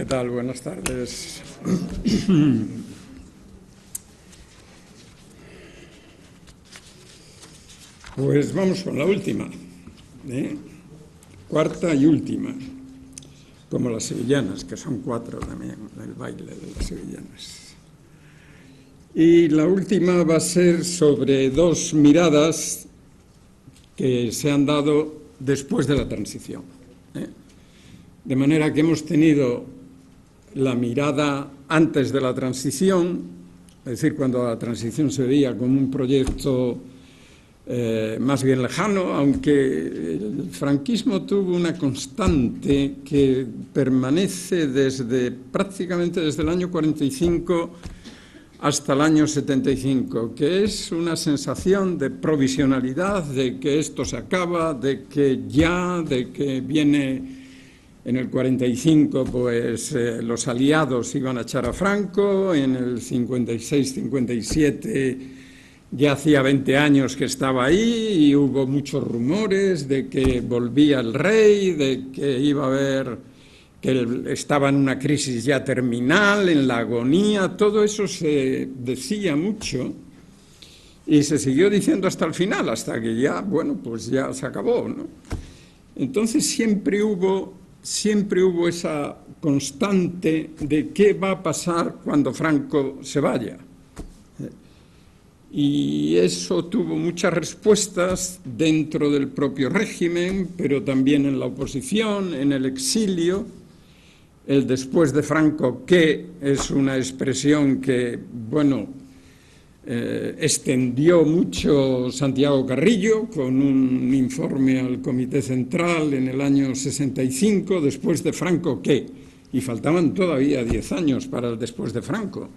¿Qué tal? Buenas tardes. Pues vamos con la última, cuarta y última, como las sevillanas, que son 4 también, el baile de las sevillanas. Y la última va a ser sobre 2 miradas que se han dado después de la transición. De manera que hemos tenido la mirada antes de la transición, es decir, cuando la transición se veía como un proyecto más bien lejano, aunque el franquismo tuvo una constante que permanece prácticamente desde el año 45 hasta el año 75, que es una sensación de provisionalidad, de que esto se acaba, de que viene en el 45, pues los aliados iban a echar a Franco, en el 56-57 ya hacía 20 años que estaba ahí y hubo muchos rumores de que volvía el rey, de que iba a haber, que estaba en una crisis ya terminal, en la agonía. Todo eso se decía mucho y se siguió diciendo hasta el final, hasta que ya, bueno, pues ya se acabó, ¿no? Entonces siempre hubo esa constante de qué va a pasar cuando Franco se vaya. Y eso tuvo muchas respuestas dentro del propio régimen, pero también en la oposición, en el exilio. El después de Franco, que es una expresión que, bueno, extendió mucho Santiago Carrillo con un informe al Comité Central en el año 65, después de Franco, ¿qué? Y faltaban todavía 10 años para el después de Franco.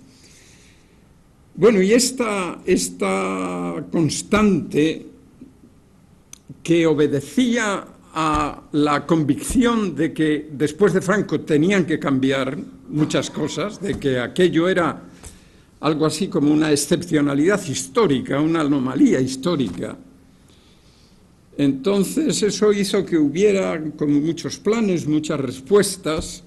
Bueno, y esta constante que obedecía a la convicción de que después de Franco tenían que cambiar muchas cosas, de que aquello era algo así como una excepcionalidad histórica, una anomalía histórica. Entonces eso hizo que hubiera como muchos planes, muchas respuestas,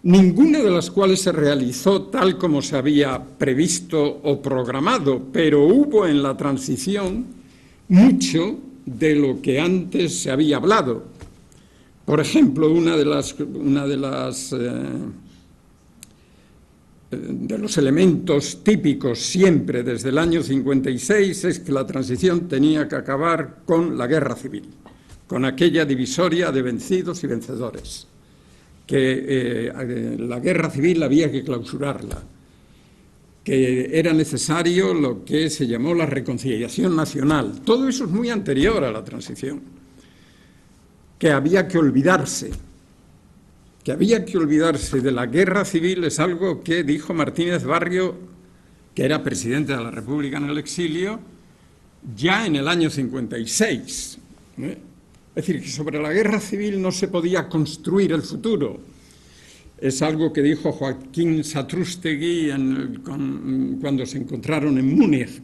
ninguna de las cuales se realizó tal como se había previsto o programado, pero hubo en la transición mucho de lo que antes se había hablado. Por ejemplo, uno de los elementos típicos siempre desde el año 56 es que la transición tenía que acabar con la guerra civil, con aquella divisoria de vencidos y vencedores, que la guerra civil había que clausurarla, que era necesario lo que se llamó la reconciliación nacional. Todo eso es muy anterior a la transición, que había que olvidarse. Que había que olvidarse de la guerra civil es algo que dijo Martínez Barrio, que era presidente de la República en el exilio, ya en el año 56. Es decir, que sobre la guerra civil no se podía construir el futuro. Es algo que dijo Joaquín Satrústegui cuando se encontraron en Múnich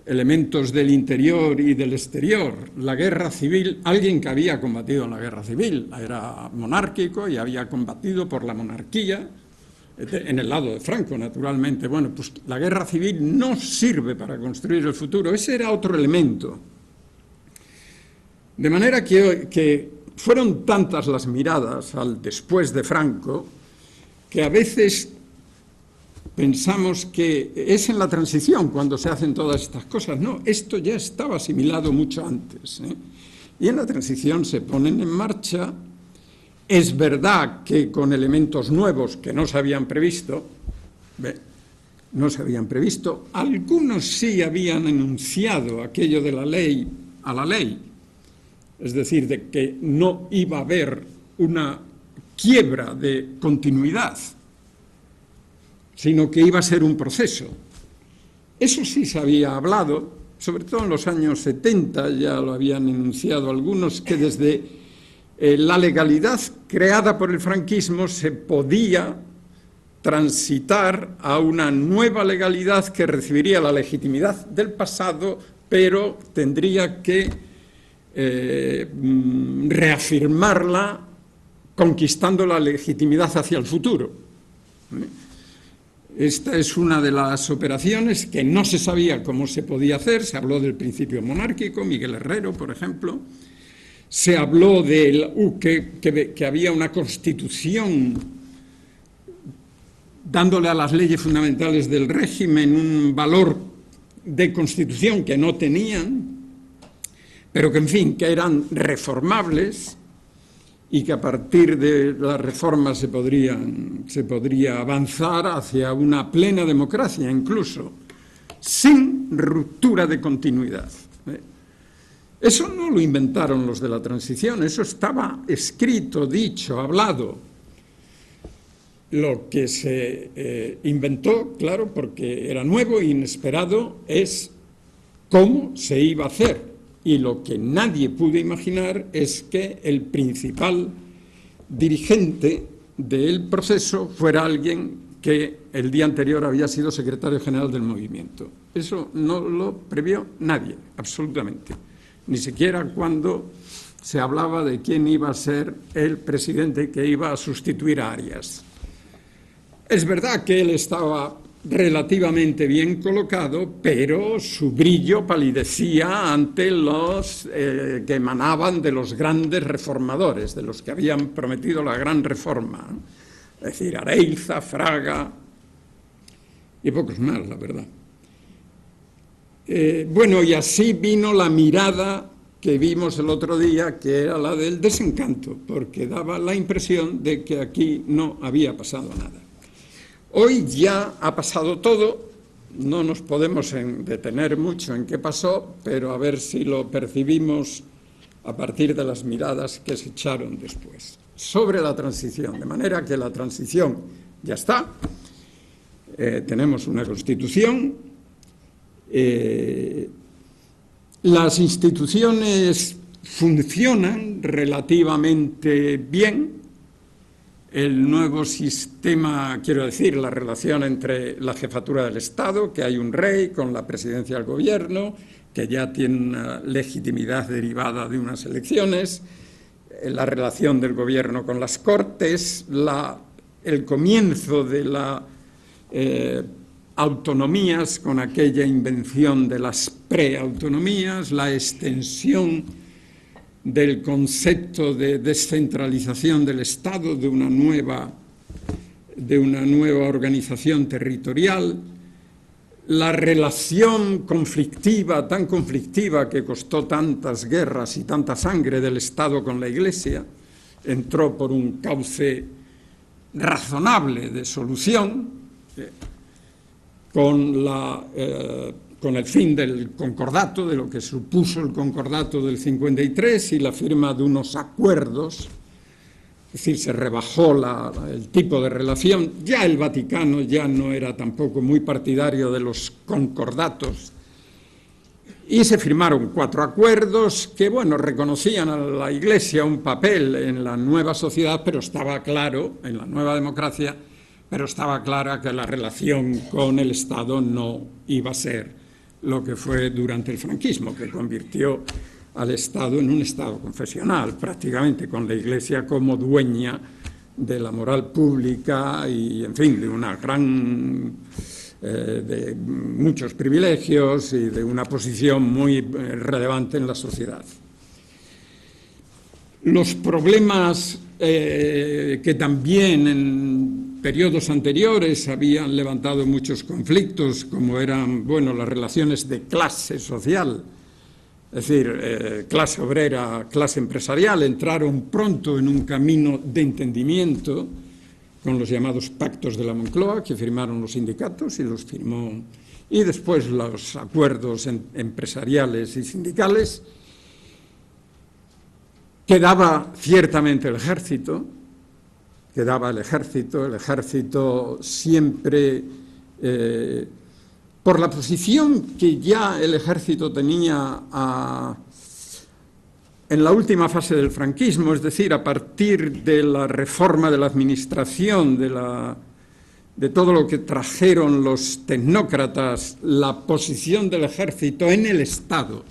elementos del interior y del exterior. La guerra civil, alguien que había combatido en la guerra civil, era monárquico y había combatido por la monarquía, en el lado de Franco, naturalmente. Bueno, pues la guerra civil no sirve para construir el futuro. Ese era otro elemento. De manera que fueron tantas las miradas al después de Franco que a veces pensamos que es en la transición cuando se hacen todas estas cosas. No, esto ya estaba asimilado mucho antes, Y en la transición se ponen en marcha. Es verdad que con elementos nuevos que no se habían previsto, algunos sí habían enunciado aquello de la ley a la ley, es decir, de que no iba a haber una quiebra de continuidad, sino que iba a ser un proceso. Eso sí se había hablado, sobre todo en los años 70, ya lo habían enunciado algunos, que desde la legalidad creada por el franquismo se podía transitar a una nueva legalidad que recibiría la legitimidad del pasado, pero tendría que reafirmarla conquistando la legitimidad hacia el futuro. Esta es una de las operaciones que no se sabía cómo se podía hacer. Se habló del principio monárquico, Miguel Herrero, por ejemplo. Se habló que había una constitución dándole a las leyes fundamentales del régimen un valor de constitución que no tenían, pero que, en fin, que eran reformables y que a partir de las reformas se podría avanzar hacia una plena democracia, incluso sin ruptura de continuidad. Eso no lo inventaron los de la transición, eso estaba escrito, dicho, hablado. Lo que se inventó, claro, porque era nuevo e inesperado, es cómo se iba a hacer. Y lo que nadie pudo imaginar es que el principal dirigente del proceso fuera alguien que el día anterior había sido secretario general del movimiento. Eso no lo previó nadie, absolutamente. Ni siquiera cuando se hablaba de quién iba a ser el presidente que iba a sustituir a Arias. Es verdad que él estaba relativamente bien colocado, pero su brillo palidecía ante los que emanaban de los grandes reformadores, de los que habían prometido la gran reforma, ¿no? Es decir, Areiza, Fraga y pocos más, la verdad. Bueno, y así vino la mirada que vimos el otro día, que era la del desencanto, porque daba la impresión de que aquí no había pasado nada. Hoy ya ha pasado todo, no nos podemos detener mucho en qué pasó, pero a ver si lo percibimos a partir de las miradas que se echaron después. Sobre la transición, de manera que la transición ya está, tenemos una Constitución, las instituciones funcionan relativamente bien. El nuevo sistema, quiero decir, la relación entre la jefatura del Estado, que hay un rey, con la presidencia del gobierno, que ya tiene una legitimidad derivada de unas elecciones, la relación del gobierno con las Cortes, el comienzo de las autonomías con aquella invención de las preautonomías, la extensión del concepto de descentralización del Estado, de una nueva organización territorial, la relación conflictiva, tan conflictiva que costó tantas guerras y tanta sangre del Estado con la Iglesia, entró por un cauce razonable de solución, con el fin del concordato, de lo que supuso el concordato del 53 y la firma de unos acuerdos, es decir, se rebajó el tipo de relación. Ya el Vaticano ya no era tampoco muy partidario de los concordatos y se firmaron 4 acuerdos que, bueno, reconocían a la Iglesia un papel en la nueva sociedad, pero estaba claro, en la nueva democracia, pero estaba clara que la relación con el Estado no iba a ser lo que fue durante el franquismo, que convirtió al Estado en un Estado confesional, prácticamente con la Iglesia como dueña de la moral pública y, en fin, de una de muchos privilegios y de una posición muy relevante en la sociedad. Los problemas que también en periodos anteriores habían levantado muchos conflictos, como eran, bueno, las relaciones de clase social, es decir, clase obrera, clase empresarial, entraron pronto en un camino de entendimiento con los llamados pactos de la Moncloa, que firmaron los sindicatos y después los acuerdos empresariales y sindicales. Quedaba ciertamente el ejército, el ejército siempre, por la posición que ya el ejército tenía en la última fase del franquismo, es decir, a partir de la reforma de la administración, de todo lo que trajeron los tecnócratas, la posición del ejército en el Estado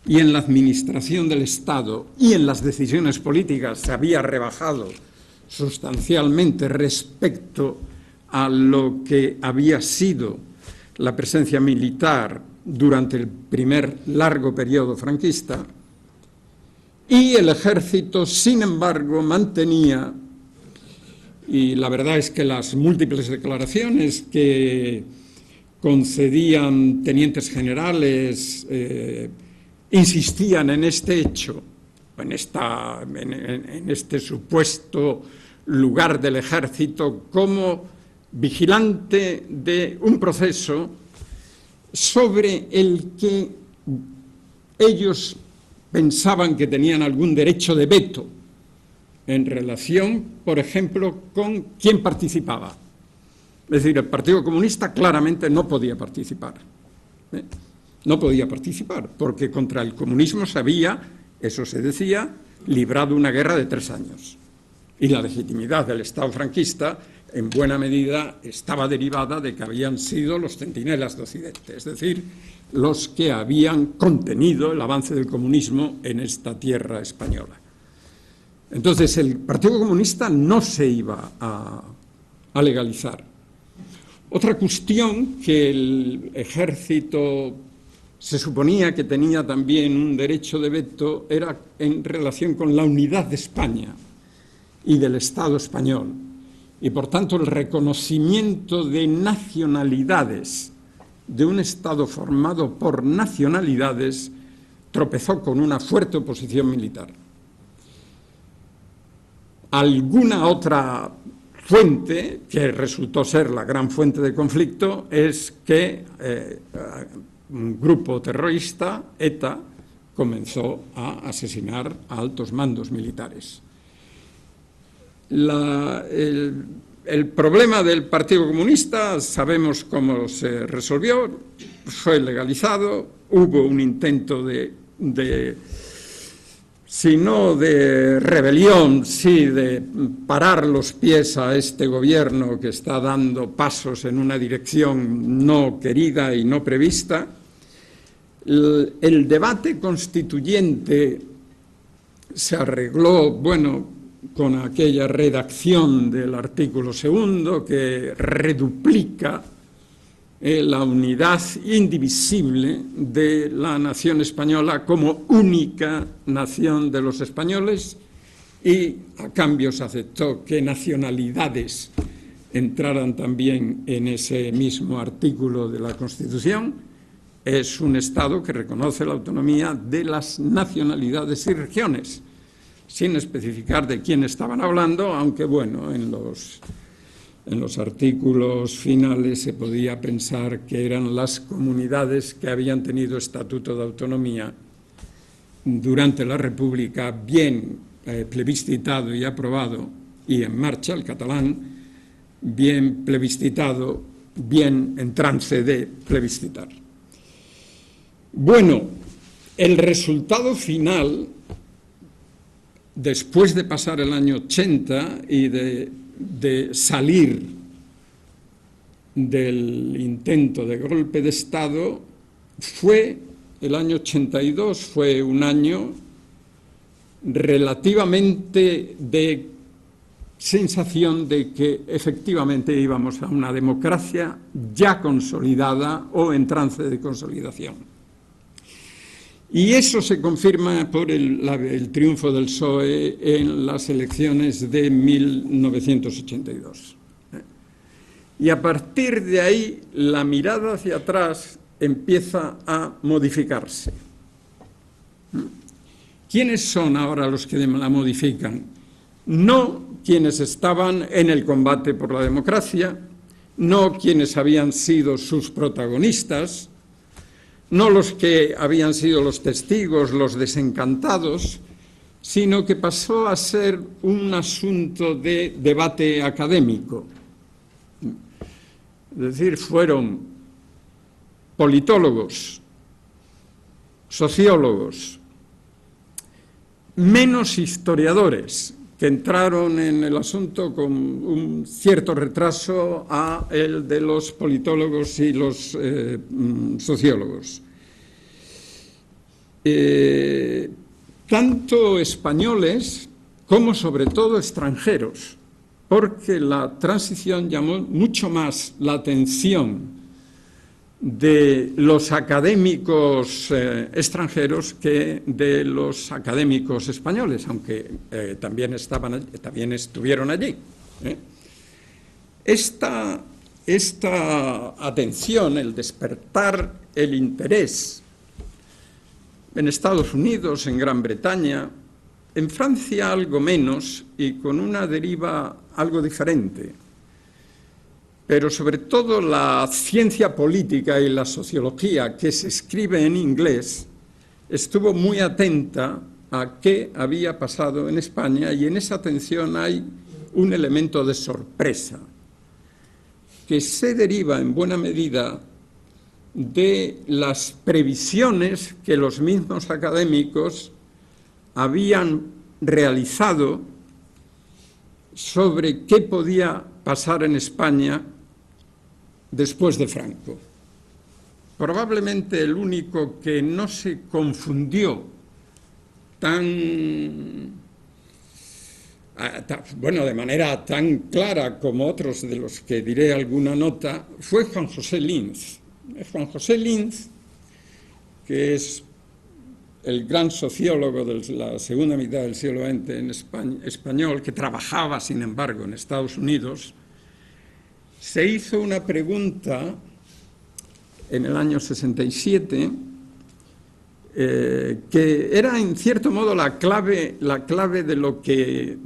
y en la administración del Estado y en las decisiones políticas se había rebajado sustancialmente respecto a lo que había sido la presencia militar durante el primer largo periodo franquista, y el ejército, sin embargo, mantenía, y la verdad es que las múltiples declaraciones que concedían tenientes generales insistían en este hecho, en este supuesto lugar del ejército como vigilante de un proceso sobre el que ellos pensaban que tenían algún derecho de veto en relación, por ejemplo, con quién participaba. Es decir, el Partido Comunista claramente no podía participar. No podía participar, porque contra el comunismo se había, eso se decía, librado una guerra de 3 años. Y la legitimidad del Estado franquista, en buena medida, estaba derivada de que habían sido los centinelas de Occidente, es decir, los que habían contenido el avance del comunismo en esta tierra española. Entonces, el Partido Comunista no se iba a legalizar. Otra cuestión que el ejército se suponía que tenía también un derecho de veto era en relación con la unidad de España y del Estado español, y por tanto el reconocimiento de nacionalidades, de un Estado formado por nacionalidades, tropezó con una fuerte oposición militar. Alguna otra fuente, que resultó ser la gran fuente de conflicto, es que un grupo terrorista, ETA, comenzó a asesinar a altos mandos militares. El problema del Partido Comunista, sabemos cómo se resolvió, fue legalizado, hubo un intento si no de rebelión, sí de parar los pies a este gobierno que está dando pasos en una dirección no querida y no prevista. El debate constituyente se arregló, bueno, con aquella redacción del artículo 2 que reduplica la unidad indivisible de la nación española como única nación de los españoles, y a cambio se aceptó que nacionalidades entraran también en ese mismo artículo de la Constitución. Es un Estado que reconoce la autonomía de las nacionalidades y regiones, sin especificar de quién estaban hablando, aunque bueno, en los artículos finales se podía pensar que eran las comunidades que habían tenido estatuto de autonomía durante la República, bien plebiscitado y aprobado y en marcha, el catalán, bien plebiscitado, bien en trance de plebiscitar. Bueno, el resultado final, después de pasar el año 80 y de salir del intento de golpe de Estado, el año 82 fue un año relativamente de sensación de que efectivamente íbamos a una democracia ya consolidada o en trance de consolidación. Y eso se confirma por el triunfo del PSOE en las elecciones de 1982. Y a partir de ahí, la mirada hacia atrás empieza a modificarse. ¿Quiénes son ahora los que la modifican? No quienes estaban en el combate por la democracia, no quienes habían sido sus protagonistas, no los que habían sido los testigos, los desencantados, sino que pasó a ser un asunto de debate académico. Es decir, fueron politólogos, sociólogos, menos historiadores, que entraron en el asunto con un cierto retraso a el de los politólogos y los sociólogos. Tanto españoles como sobre todo extranjeros, porque la transición llamó mucho más la atención de los académicos extranjeros que de los académicos españoles, aunque también estuvieron allí. Esta atención, el despertar el interés en Estados Unidos, en Gran Bretaña, en Francia algo menos y con una deriva algo diferente, pero sobre todo la ciencia política y la sociología que se escribe en inglés estuvo muy atenta a qué había pasado en España, y en esa atención hay un elemento de sorpresa que se deriva en buena medida de las previsiones que los mismos académicos habían realizado sobre qué podía pasar en España después de Franco. Probablemente el único que no se confundió de manera tan clara como otros de los que diré alguna nota, fue Juan José Linz. Juan José Linz, que es el gran sociólogo de la segunda mitad del siglo XX en español, que trabajaba, sin embargo, en Estados Unidos, se hizo una pregunta en el año 67 que era, en cierto modo, la clave de lo que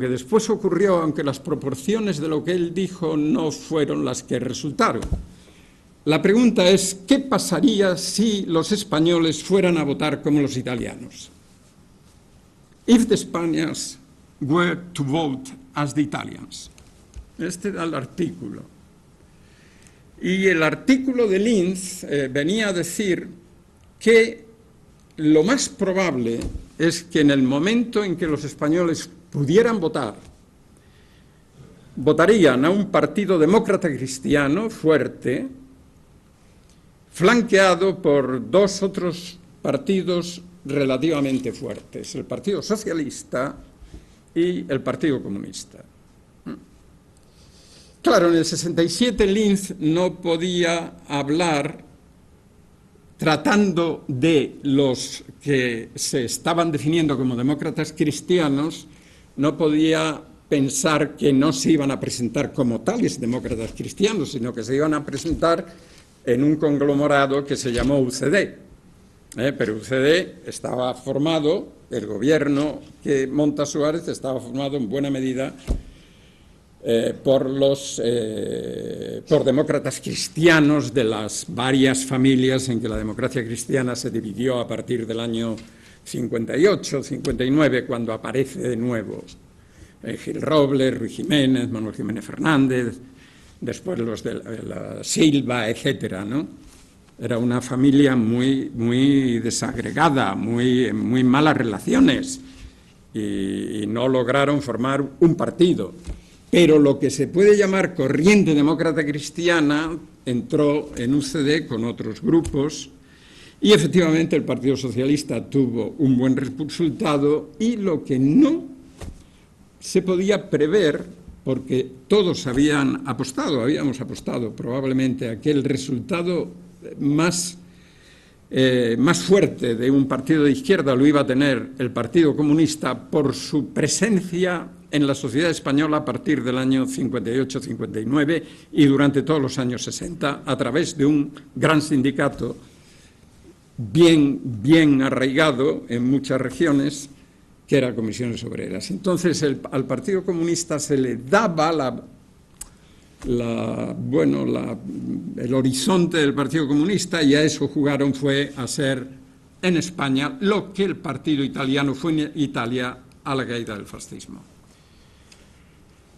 después ocurrió, aunque las proporciones de lo que él dijo no fueron las que resultaron. La pregunta es, ¿qué pasaría si los españoles fueran a votar como los italianos? If the Spaniards were to vote as the Italians. Este era el artículo. Y el artículo de Linz venía a decir que lo más probable es que en el momento en que los españoles pudieran votar, votarían a un partido demócrata cristiano fuerte, flanqueado por dos otros partidos relativamente fuertes, el Partido Socialista y el Partido Comunista. Claro, en el 67 Linz no podía hablar tratando de los que se estaban definiendo como demócratas cristianos, no podía pensar que no se iban a presentar como tales demócratas cristianos, sino que se iban a presentar en un conglomerado que se llamó UCD. Pero UCD estaba formado, el gobierno que monta Suárez estaba formado en buena medida por demócratas cristianos de las varias familias en que la democracia cristiana se dividió a partir del año 58, 59, cuando aparece de nuevo Gil Robles, Ruy Jiménez, Manuel Jiménez Fernández, después los de la Silva, etcétera, ¿no? Era una familia muy desagregada, muy malas relaciones, y no lograron formar un partido. Pero lo que se puede llamar corriente demócrata cristiana entró en UCD con otros grupos, y efectivamente el Partido Socialista tuvo un buen resultado, y lo que no se podía prever, porque todos habíamos apostado probablemente a que el resultado más fuerte de un partido de izquierda lo iba a tener el Partido Comunista por su presencia en la sociedad española a partir del año 58-59 y durante todos los años 60, a través de un gran sindicato bien arraigado en muchas regiones, que era Comisiones Obreras. Entonces al Partido Comunista se le daba el horizonte del Partido Comunista, y a eso jugaron, fue a ser en España lo que el Partido Italiano fue en Italia a la caída del fascismo.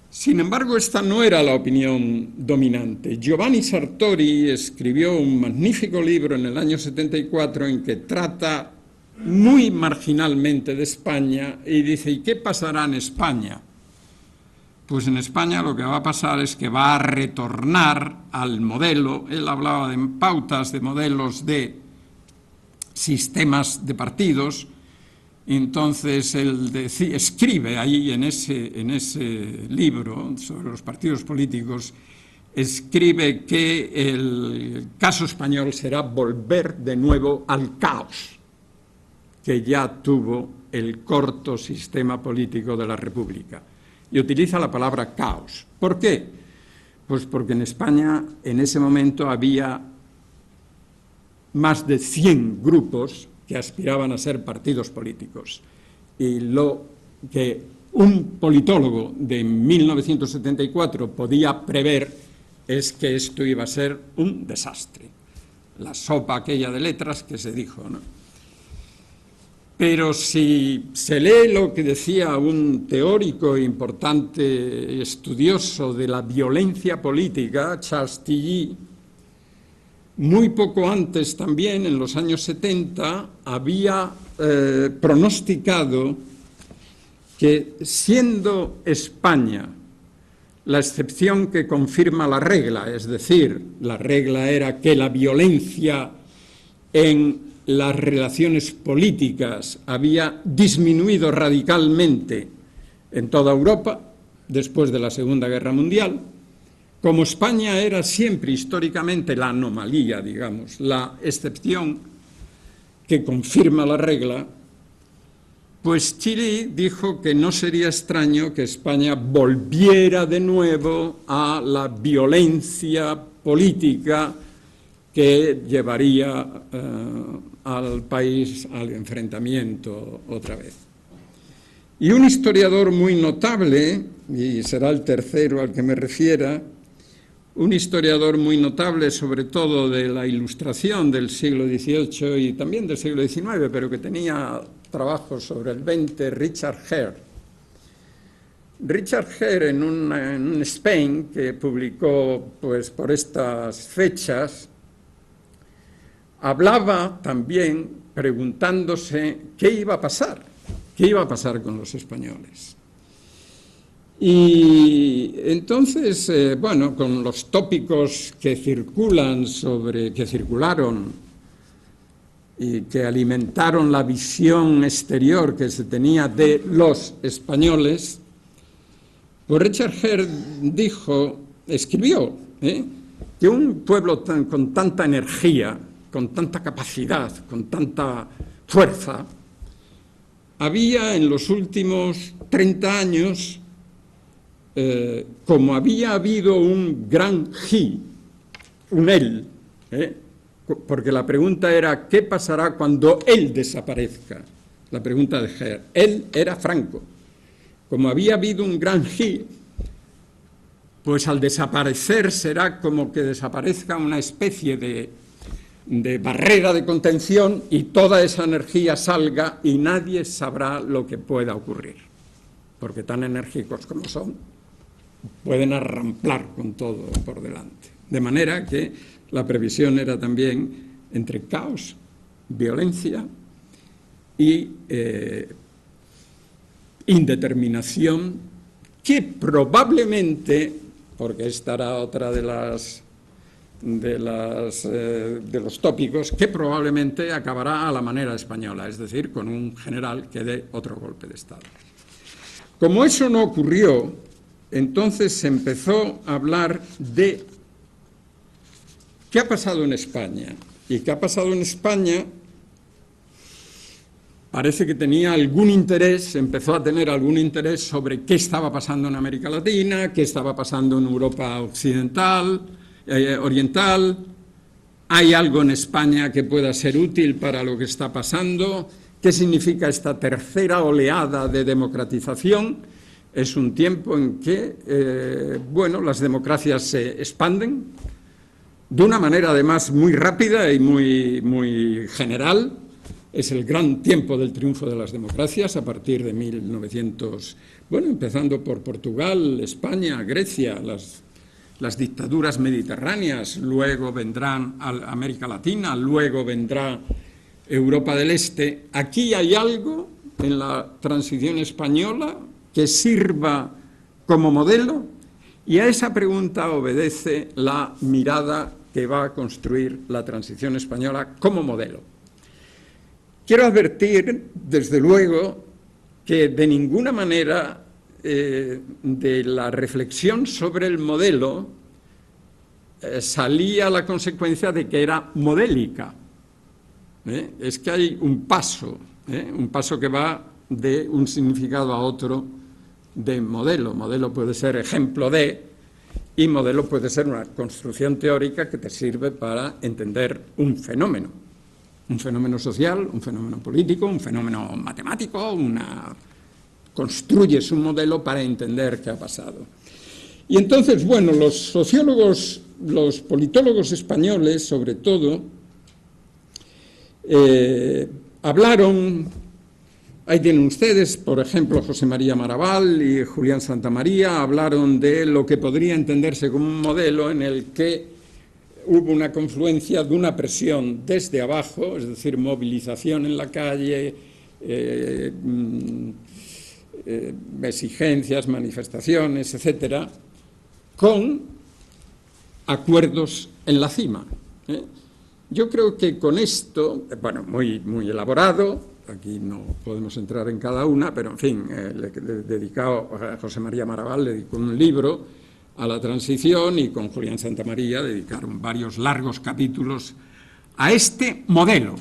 Sin embargo, esta no era la opinión dominante. Giovanni Sartori escribió un magnífico libro en el año 74 en que trata muy marginalmente de España y dice, ¿y qué pasará en España? Pues en España lo que va a pasar es que va a retornar al modelo. Él hablaba de pautas, de modelos de sistemas de partidos Entonces él escribe ahí en ese libro sobre los partidos políticos, escribe que el caso español será volver de nuevo al caos que ya tuvo el corto sistema político de la República. Y utiliza la palabra caos. ¿Por qué? Pues porque en España en ese momento había más de 100 grupos que aspiraban a ser partidos políticos. Y lo que un politólogo de 1974 podía prever es que esto iba a ser un desastre. La sopa aquella de letras que se dijo, ¿no? Pero si se lee lo que decía un teórico importante, estudioso de la violencia política, Charles Tilly, muy poco antes también, en los años 70, había pronosticado que siendo España la excepción que confirma la regla, es decir, la regla era que la violencia en las relaciones políticas había disminuido radicalmente en toda Europa después de la Segunda Guerra Mundial. Como España era siempre históricamente la anomalía, digamos, la excepción que confirma la regla, pues Chile dijo que no sería extraño que España volviera de nuevo a la violencia política que llevaría al país al enfrentamiento otra vez. Y un historiador muy notable, y será el tercero al que me refiera, un historiador muy notable, sobre todo de la Ilustración del siglo XVIII y también del siglo XIX, pero que tenía trabajos sobre el XX, Richard Hare. Richard Hare, en un Spain que publicó pues, por estas fechas, hablaba también preguntándose qué iba a pasar con los españoles. Y entonces, bueno, con los tópicos que circularon y que alimentaron la visión exterior que se tenía de los españoles, pues Richard Hare escribió que un pueblo con tanta energía, con tanta capacidad, con tanta fuerza, había en los últimos 30 años, como había habido un gran he, un él, porque la pregunta era ¿qué pasará cuando él desaparezca? La pregunta de Hare. Él era Franco. Como había habido un gran he, pues al desaparecer será como que desaparezca una especie de barrera de contención y toda esa energía salga y nadie sabrá lo que pueda ocurrir, porque tan enérgicos como son, pueden arramplar con todo por delante. De manera que la previsión era también entre caos, violencia y indeterminación, que probablemente, porque esta era otra de los tópicos, que probablemente acabará a la manera española, es decir, con un general que dé otro golpe de Estado. Como eso no ocurrió, entonces se empezó a hablar de qué ha pasado en España. Y qué ha pasado en España parece que tenía algún interés, empezó a tener algún interés sobre qué estaba pasando en América Latina, qué estaba pasando en Europa occidental, oriental. ¿Hay algo en España que pueda ser útil para lo que está pasando? ¿Qué significa esta tercera oleada de democratización? Es un tiempo en que, bueno, las democracias se expanden de una manera además muy rápida y muy general. Es el gran tiempo del triunfo de las democracias a partir de 1900, bueno, empezando por Portugal, España, Grecia, las dictaduras mediterráneas, luego vendrán a América Latina, luego vendrá Europa del Este. Aquí hay algo en la transición española que sirva como modelo, y a esa pregunta obedece la mirada que va a construir la transición española como modelo. Quiero advertir, desde luego, que de ninguna manera de la reflexión sobre el modelo salía la consecuencia de que era modélica. Es que hay un paso que va de un significado a otro de modelo. Modelo puede ser ejemplo de, y modelo puede ser una construcción teórica que te sirve para entender un fenómeno social, un fenómeno político, un fenómeno matemático, construyes un modelo para entender qué ha pasado. Y entonces, bueno, los sociólogos, los politólogos españoles, sobre todo, hablaron, ahí tienen ustedes, por ejemplo, José María Maraval y Julián Santamaría, hablaron de lo que podría entenderse como un modelo en el que hubo una confluencia de una presión desde abajo, es decir, movilización en la calle, exigencias, manifestaciones, etcétera, con acuerdos en la cima. Yo creo que con esto, bueno, muy elaborado, aquí no podemos entrar en cada una, pero en fin, dedicado a José María Maraval, le dedicó un libro a la transición, y con Julián Santamaría dedicaron varios largos capítulos a este modelo.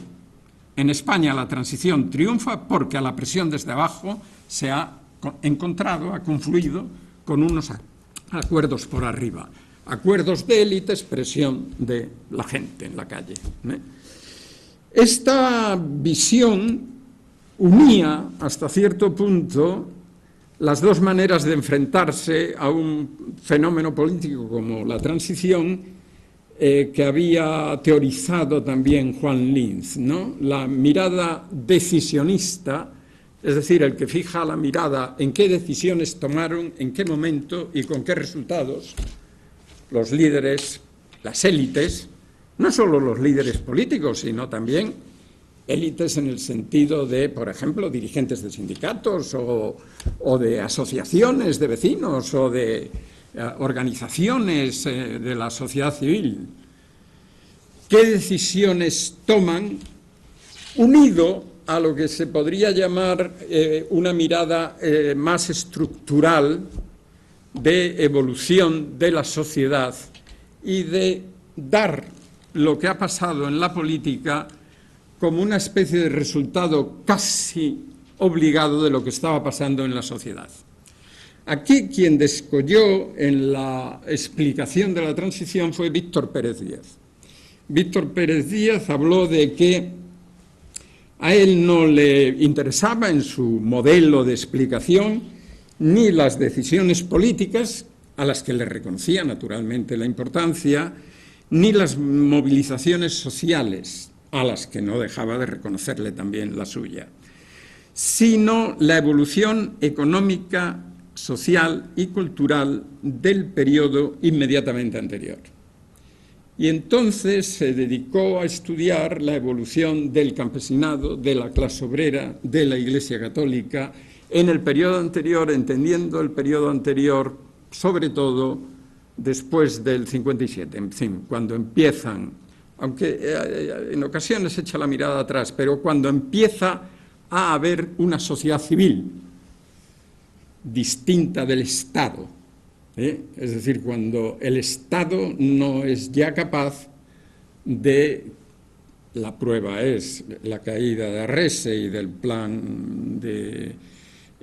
En España la transición triunfa porque a la presión desde abajo se ha encontrado, ha confluido con unos acuerdos por arriba. Acuerdos de élites, presión de la gente en la calle. Esta visión unía hasta cierto punto las dos maneras de enfrentarse a un fenómeno político como la transición, que había teorizado también Juan Linz, ¿no? La mirada decisionista, es decir, el que fija la mirada en qué decisiones tomaron, en qué momento y con qué resultados los líderes, las élites, no solo los líderes políticos, sino también élites en el sentido de, por ejemplo, dirigentes de sindicatos o de asociaciones de vecinos o de organizaciones de la sociedad civil. ¿Qué decisiones toman unido a lo que se podría llamar una mirada más estructural de evolución de la sociedad y de dar lo que ha pasado en la política como una especie de resultado casi obligado de lo que estaba pasando en la sociedad? Aquí quien descolló en la explicación de la transición fue Víctor Pérez Díaz. Víctor Pérez Díaz habló de que a él no le interesaba en su modelo de explicación ni las decisiones políticas, a las que le reconocía naturalmente la importancia, ni las movilizaciones sociales, a las que no dejaba de reconocerle también la suya, sino la evolución económica, social y cultural del periodo inmediatamente anterior. Y entonces se dedicó a estudiar la evolución del campesinado, de la clase obrera, de la Iglesia Católica en el periodo anterior, entendiendo el periodo anterior sobre todo después del 57, en fin, cuando empiezan, aunque en ocasiones echa la mirada atrás, pero cuando empieza a haber una sociedad civil distinta del Estado, es decir, cuando el Estado no es ya capaz de, la prueba es la caída de Arrese y del plan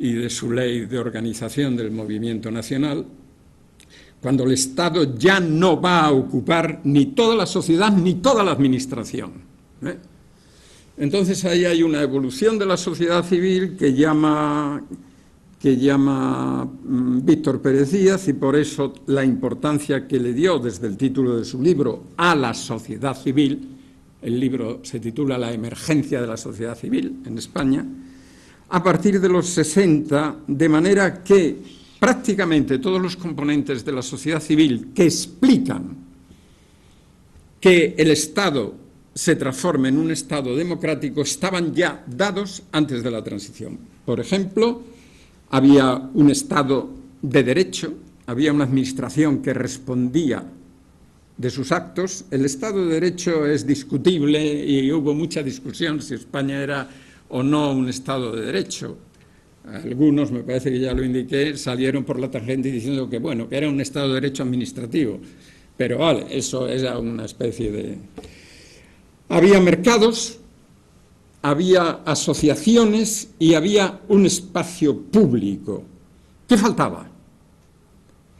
y de su ley de organización del movimiento nacional, cuando el Estado ya no va a ocupar ni toda la sociedad ni toda la administración. Entonces ahí hay una evolución de la sociedad civil que llama Víctor Pérez Díaz, y por eso la importancia que le dio desde el título de su libro a la sociedad civil. El libro se titula La emergencia de la sociedad civil en España, a partir de los 60, de manera que prácticamente todos los componentes de la sociedad civil que explican que el Estado se transforme en un Estado democrático estaban ya dados antes de la transición. Por ejemplo, había un Estado de derecho, había una administración que respondía de sus actos. El Estado de Derecho es discutible y hubo mucha discusión si España era o no un Estado de Derecho. Algunos, me parece que ya lo indiqué, salieron por la tangente diciendo que, bueno, que era un Estado de Derecho administrativo. Pero vale, eso era una especie de... Había mercados, había asociaciones y había un espacio público. ¿Qué faltaba?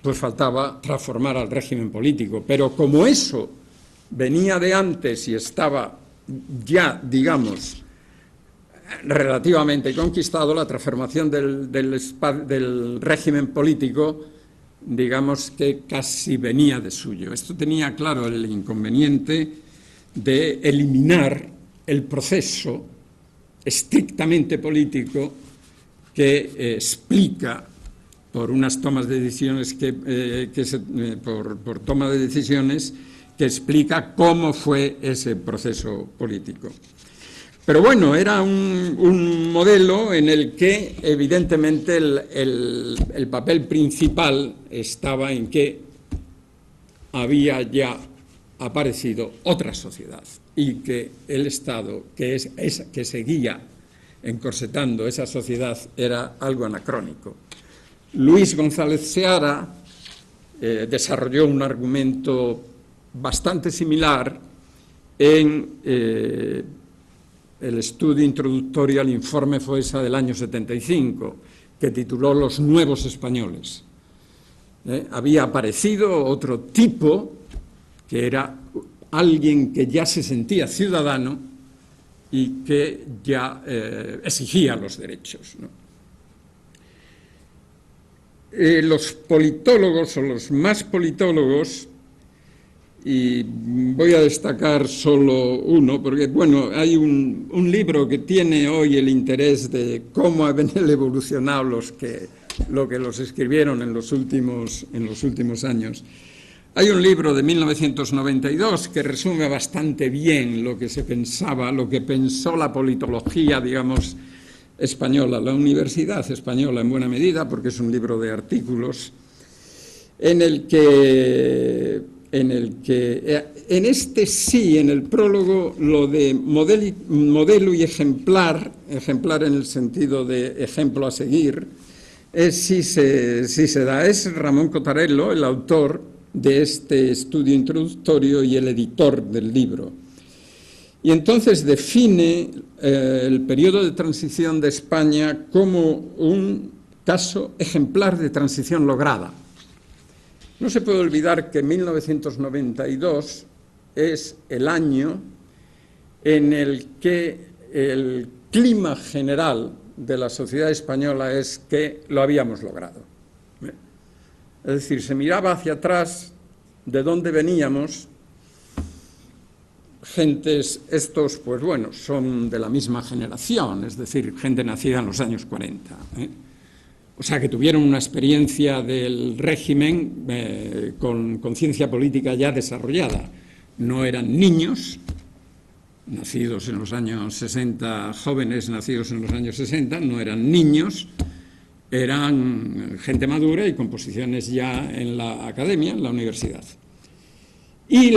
Pues faltaba transformar al régimen político, pero como eso venía de antes y estaba ya, digamos, relativamente conquistado, la transformación del régimen político, digamos que casi venía de suyo. Esto tenía claro el inconveniente de eliminar el proceso estrictamente político que explica por unas tomas de decisiones por toma de decisiones que explica cómo fue ese proceso político. Pero bueno, era un modelo en el que evidentemente el papel principal estaba en que había ya aparecido otra sociedad y que el Estado que seguía encorsetando esa sociedad era algo anacrónico. Luis González Seara desarrolló un argumento bastante similar en el estudio introductorio al informe Foesa del año 75, que tituló Los nuevos españoles. Había aparecido otro tipo, que era alguien que ya se sentía ciudadano y que ya exigía los derechos, ¿no? Los politólogos o los más politólogos, y voy a destacar solo uno, porque bueno, hay un libro que tiene hoy el interés de cómo han evolucionado lo que los escribieron en los últimos años. Hay un libro de 1992 que resume bastante bien lo que se pensaba, lo que pensó la politología, digamos, española, la Universidad Española en buena medida, porque es un libro de artículos, en el en el prólogo, lo de modelo y ejemplar en el sentido de ejemplo a seguir, sí se da. Es Ramón Cotarello, el autor de este estudio introductorio y el editor del libro. Y entonces define el periodo de transición de España como un caso ejemplar de transición lograda. No se puede olvidar que 1992 es el año en el que el clima general de la sociedad española es que lo habíamos logrado. Es decir, se miraba hacia atrás de dónde veníamos. Gentes, estos, pues bueno, son de la misma generación, es decir, gente nacida en los años 40, O sea, que tuvieron una experiencia del régimen con conciencia política ya desarrollada. No eran niños, nacidos en los años 60, jóvenes nacidos en los años 60, no eran niños, eran gente madura y con posiciones ya en la academia, en la universidad. Y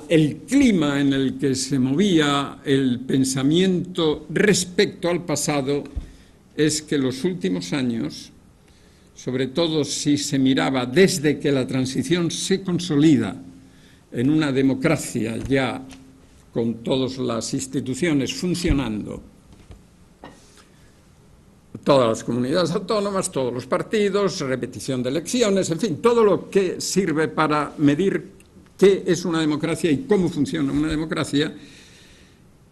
el clima en el que se movía el pensamiento respecto al pasado es que los últimos años, sobre todo si se miraba desde que la transición se consolida en una democracia ya con todas las instituciones funcionando, todas las comunidades autónomas, todos los partidos, repetición de elecciones, en fin, todo lo que sirve para medir qué es una democracia y cómo funciona una democracia.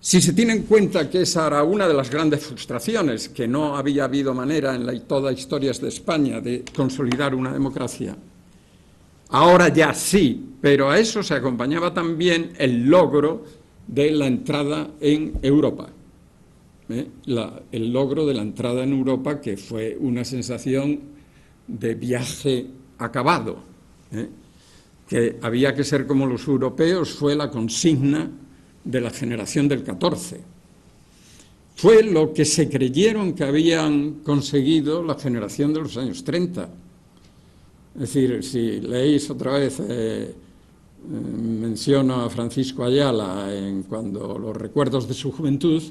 Si se tiene en cuenta que esa era una de las grandes frustraciones, que no había habido manera en toda la historia de España de consolidar una democracia, ahora ya sí, pero a eso se acompañaba también el logro de la entrada en Europa. El logro de la entrada en Europa, que fue una sensación de viaje acabado, que había que ser como los europeos, fue la consigna de la generación del 14. Fue lo que se creyeron que habían conseguido la generación de los años 30. Es decir, si leéis otra vez menciono a Francisco Ayala cuando los recuerdos de su juventud.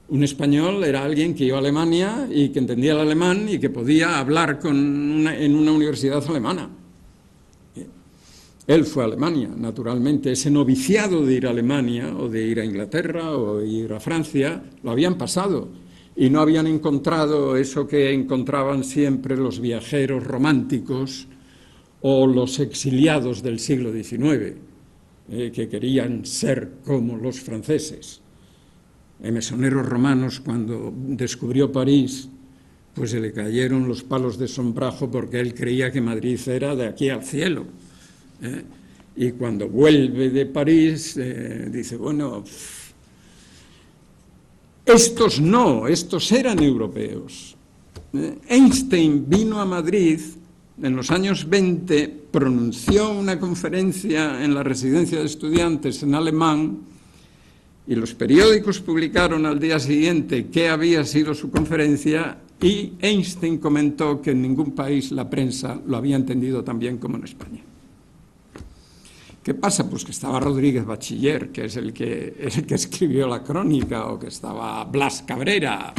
Un español era alguien que iba a Alemania y que entendía el alemán y que podía hablar en una universidad alemana. Él fue a Alemania, naturalmente. Ese noviciado de ir a Alemania o de ir a Inglaterra o ir a Francia lo habían pasado y no habían encontrado eso que encontraban siempre los viajeros románticos o los exiliados del siglo XIX, que querían ser como los franceses. Mesoneros Romanos, cuando descubrió París, pues se le cayeron los palos de sombrajo porque él creía que Madrid era de aquí al cielo. Y cuando vuelve de París, dice, bueno, estos no, estos eran europeos. Einstein vino a Madrid en los años 20, pronunció una conferencia en la residencia de estudiantes en alemán y los periódicos publicaron al día siguiente qué había sido su conferencia y Einstein comentó que en ningún país la prensa lo había entendido tan bien como en España. ¿Qué pasa? Pues que estaba Rodríguez Bachiller, que es el que escribió la crónica, o que estaba Blas Cabrera,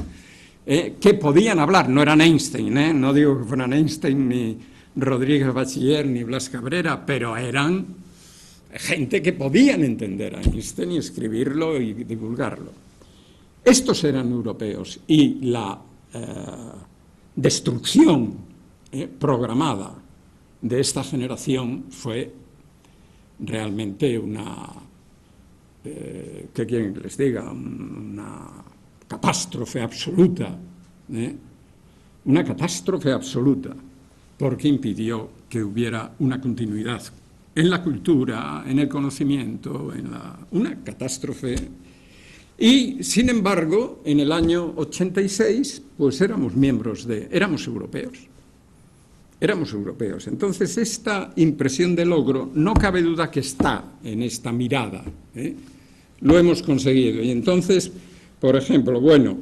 que podían hablar, no eran Einstein, no digo que fueran Einstein ni Rodríguez Bachiller ni Blas Cabrera, pero eran gente que podían entender a Einstein y escribirlo y divulgarlo. Estos eran europeos y la destrucción programada de esta generación fue realmente una, ¿qué quieren que les diga? Una catástrofe absoluta, una catástrofe absoluta, porque impidió que hubiera una continuidad en la cultura, en el conocimiento, una catástrofe. Y, sin embargo, en el año 86, pues éramos europeos. Éramos europeos. Entonces, esta impresión de logro, no cabe duda que está en esta mirada. Lo hemos conseguido. Y entonces, por ejemplo, bueno,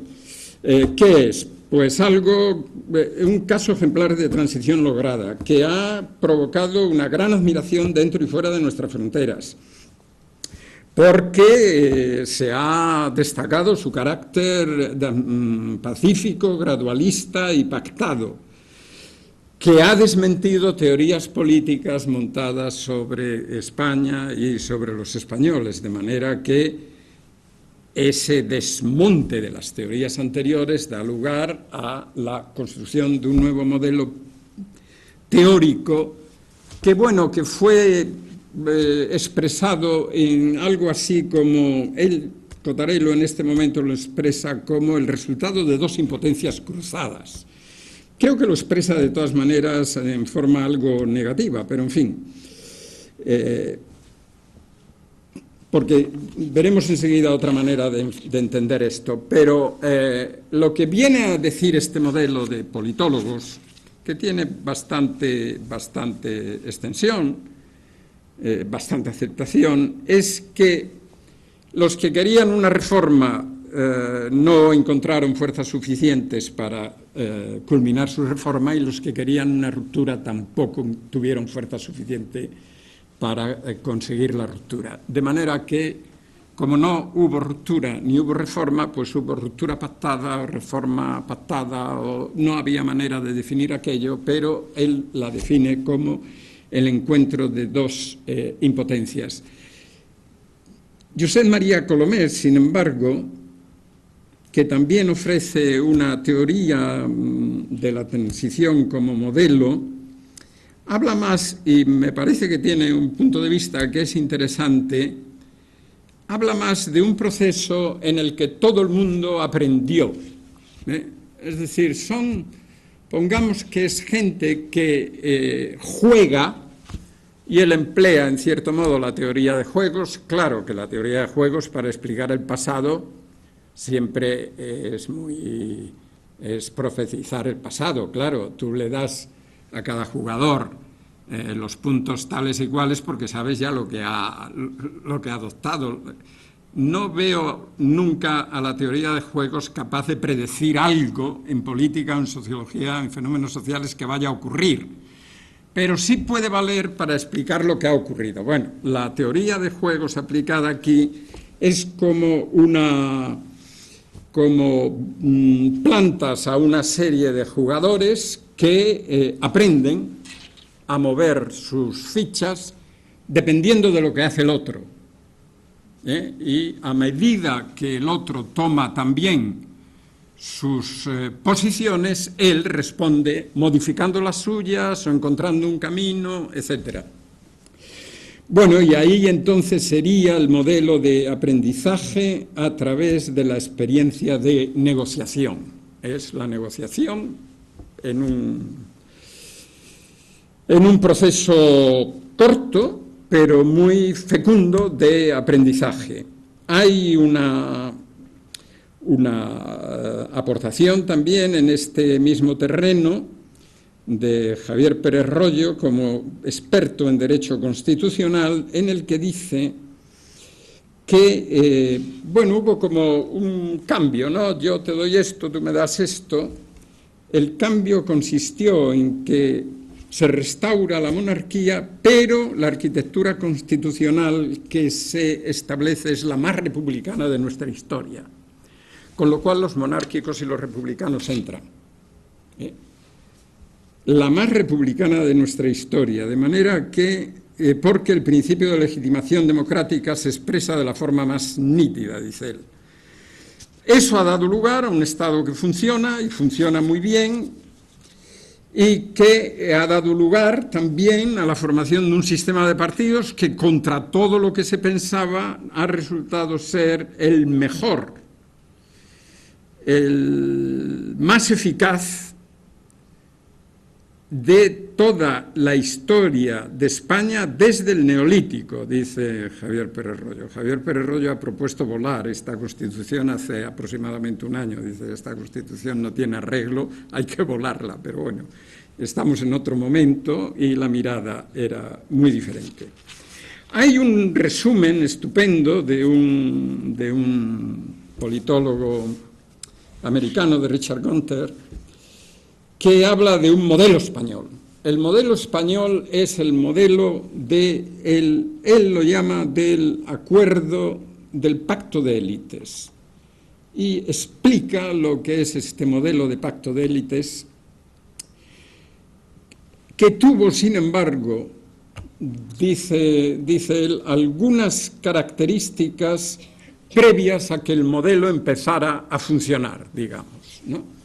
¿qué es? Pues un caso ejemplar de transición lograda, que ha provocado una gran admiración dentro y fuera de nuestras fronteras, porque se ha destacado su carácter pacífico, gradualista y pactado, que ha desmentido teorías políticas montadas sobre España y sobre los españoles, de manera que ese desmonte de las teorías anteriores da lugar a la construcción de un nuevo modelo teórico que, bueno, que fue expresado en algo así como, Cottarello en este momento lo expresa como el resultado de dos impotencias cruzadas. Creo que lo expresa de todas maneras en forma algo negativa, pero en fin, porque veremos enseguida otra manera de entender esto, pero lo que viene a decir este modelo de politólogos, que tiene bastante extensión, bastante aceptación, es que los que querían una reforma no encontraron fuerzas suficientes para culminar su reforma y los que querían una ruptura tampoco tuvieron fuerza suficiente para conseguir la ruptura. De manera que, como no hubo ruptura ni hubo reforma, pues hubo ruptura pactada o reforma pactada, o no había manera de definir aquello, pero él la define como el encuentro de dos impotencias. Josep María Colomés, sin embargo, que también ofrece una teoría de la transición como modelo, habla más, y me parece que tiene un punto de vista que es interesante, habla más de un proceso en el que todo el mundo aprendió. Es decir, pongamos que es gente que juega, y él emplea, en cierto modo, la teoría de juegos. Claro que la teoría de juegos, para explicar el pasado, siempre es profetizar el pasado. Claro, tú le das a cada jugador los puntos tales y cuales porque sabes ya lo que ha adoptado. No veo nunca a la teoría de juegos capaz de predecir algo en política, en sociología, en fenómenos sociales que vaya a ocurrir. pero sí puede valer para explicar lo que ha ocurrido. Bueno, la teoría de juegos aplicada aquí es como plantas a una serie de jugadores que aprenden a mover sus fichas dependiendo de lo que hace el otro. Y a medida que el otro toma también sus posiciones, él responde modificando las suyas o encontrando un camino, etc. Bueno, y ahí entonces sería el modelo de aprendizaje a través de la experiencia de negociación. Es la negociación en un proceso corto, pero muy fecundo de aprendizaje. Hay una aportación también en este mismo terreno de Javier Pérez Royo como experto en Derecho Constitucional, en el que dice que, hubo como un cambio, ¿no? Yo te doy esto, tú me das esto. El cambio consistió en que se restaura la monarquía, pero la arquitectura constitucional que se establece es la más republicana de nuestra historia, con lo cual los monárquicos y los republicanos entran. La más republicana de nuestra historia, de manera que, porque el principio de legitimación democrática se expresa de la forma más nítida, dice él. Eso ha dado lugar a un Estado que funciona, y funciona muy bien, y que ha dado lugar también a la formación de un sistema de partidos que, contra todo lo que se pensaba, ha resultado ser el mejor, el más eficaz de toda la historia de España desde el Neolítico, dice Javier Pérez Royo. Javier Pérez Royo ha propuesto volar esta Constitución hace aproximadamente un año. Dice, esta Constitución no tiene arreglo, hay que volarla, pero bueno, estamos en otro momento y la mirada era muy diferente. Hay un resumen estupendo de un politólogo americano, de Richard Gunther, que habla de un modelo español. El modelo español es el modelo él lo llama del acuerdo, del pacto de élites, y explica lo que es este modelo de pacto de élites, que tuvo, sin embargo, dice él, algunas características previas a que el modelo empezara a funcionar, digamos, ¿no?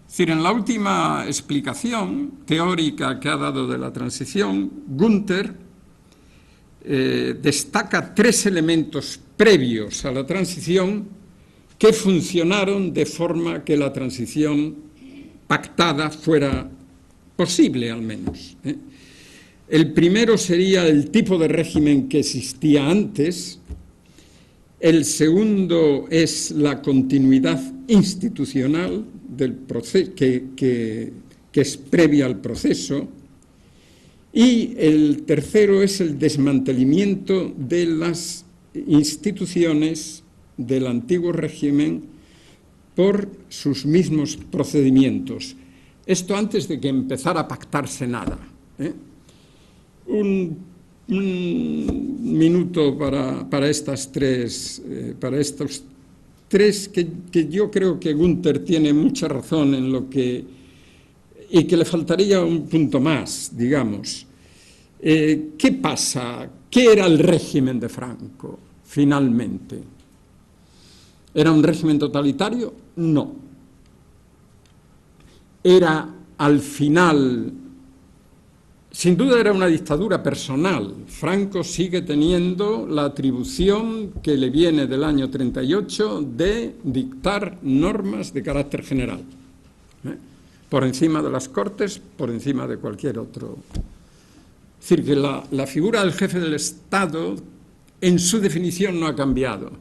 Es decir, en la última explicación teórica que ha dado de la transición, Gunther destaca 3 elementos previos a la transición que funcionaron de forma que la transición pactada fuera posible, al menos. El primero sería el tipo de régimen que existía antes. El segundo es la continuidad institucional del proceso, que es previa al proceso. Y el tercero es el desmantelamiento de las instituciones del antiguo régimen por sus mismos procedimientos. Esto antes de que empezara a pactarse nada. Un minuto para estos tres que yo creo que Gunther tiene mucha razón en lo que, y que le faltaría un punto más, digamos. ¿Qué pasa? ¿Qué era el régimen de Franco, finalmente? ¿Era un régimen totalitario? No. Era, al final, sin duda era una dictadura personal. Franco sigue teniendo la atribución que le viene del año 38 de dictar normas de carácter general, por encima de las Cortes, por encima de cualquier otro. Es decir, que la figura del jefe del Estado en su definición no ha cambiado,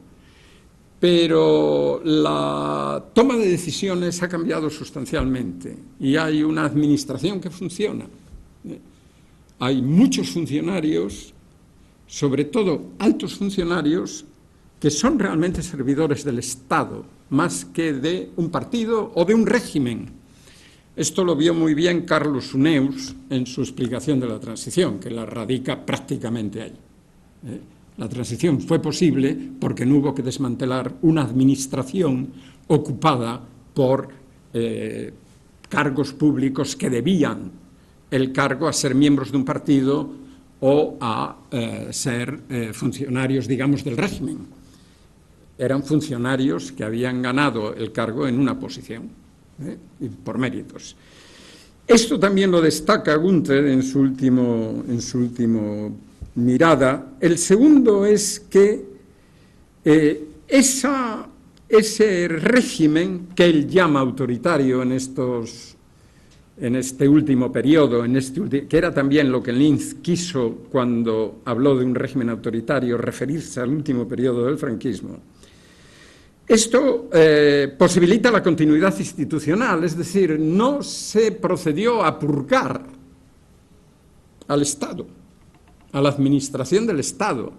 pero la toma de decisiones ha cambiado sustancialmente y hay una administración que funciona. Hay muchos funcionarios, sobre todo altos funcionarios, que son realmente servidores del Estado, más que de un partido o de un régimen. Esto lo vio muy bien Carlos Huneus en su explicación de la transición, que la radica prácticamente ahí. La transición fue posible porque no hubo que desmantelar una administración ocupada por cargos públicos que debían el cargo a ser miembros de un partido o a ser funcionarios, digamos, del régimen. Eran funcionarios que habían ganado el cargo en una posición, y por méritos. Esto también lo destaca Gunther en su último mirada. El segundo es que ese régimen que él llama autoritario en este último periodo, que era también lo que Linz quiso cuando habló de un régimen autoritario, referirse al último periodo del franquismo. Esto posibilita la continuidad institucional, es decir, no se procedió a purgar al Estado, a la administración del Estado.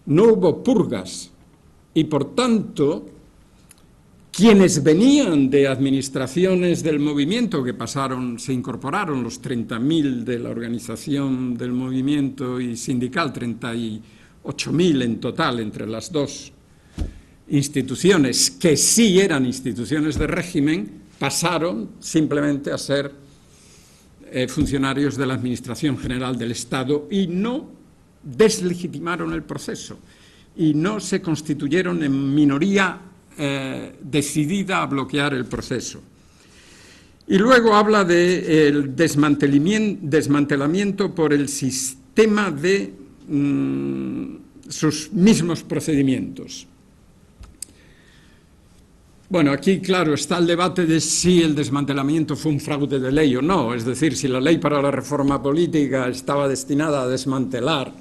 No hubo purgas y, por tanto, quienes venían de administraciones del movimiento, que se incorporaron los 30.000 de la organización del movimiento y sindical, 38.000 en total entre las dos instituciones, que sí eran instituciones de régimen, pasaron simplemente a ser funcionarios de la Administración General del Estado y no deslegitimaron el proceso y no se constituyeron en minoría decidida a bloquear el proceso. Y luego habla del desmantelamiento por el sistema de sus mismos procedimientos. Bueno, aquí, claro, está el debate de si el desmantelamiento fue un fraude de ley o no, es decir, si la ley para la reforma política estaba destinada a desmantelar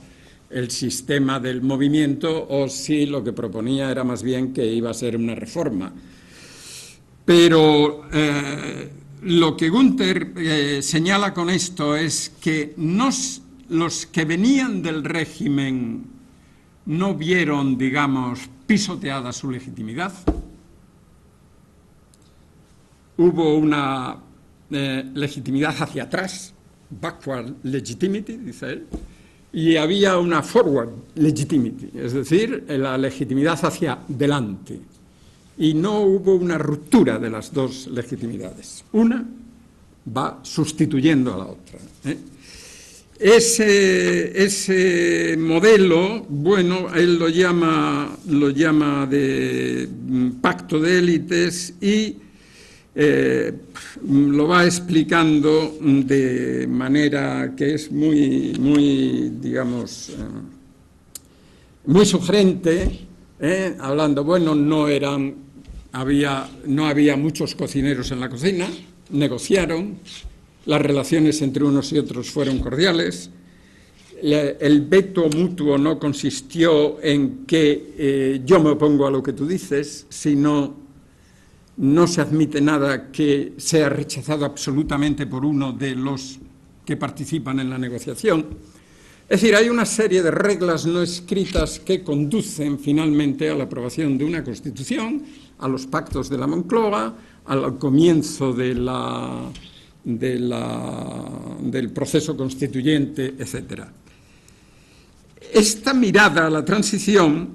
el sistema del movimiento o si lo que proponía era más bien que iba a ser una reforma. Pero lo que Gunther señala con esto es que los que venían del régimen no vieron, digamos, pisoteada su legitimidad. Hubo una legitimidad hacia atrás, backward legitimacy, dice él, y había una forward legitimacy, es decir, la legitimidad hacia delante. Y no hubo una ruptura de las dos legitimidades. Una va sustituyendo a la otra. Ese modelo, bueno, él lo llama de pacto de élites y lo va explicando de manera que es muy digamos, muy sugerente, hablando, bueno, no había muchos cocineros en la cocina, negociaron, las relaciones entre unos y otros fueron cordiales, el veto mutuo no consistió en que yo me opongo a lo que tú dices, sino no se admite nada que sea rechazado absolutamente por uno de los que participan en la negociación. Es decir, hay una serie de reglas no escritas que conducen finalmente a la aprobación de una Constitución, a los pactos de la Moncloa, al comienzo del proceso constituyente, etc. Esta mirada a la transición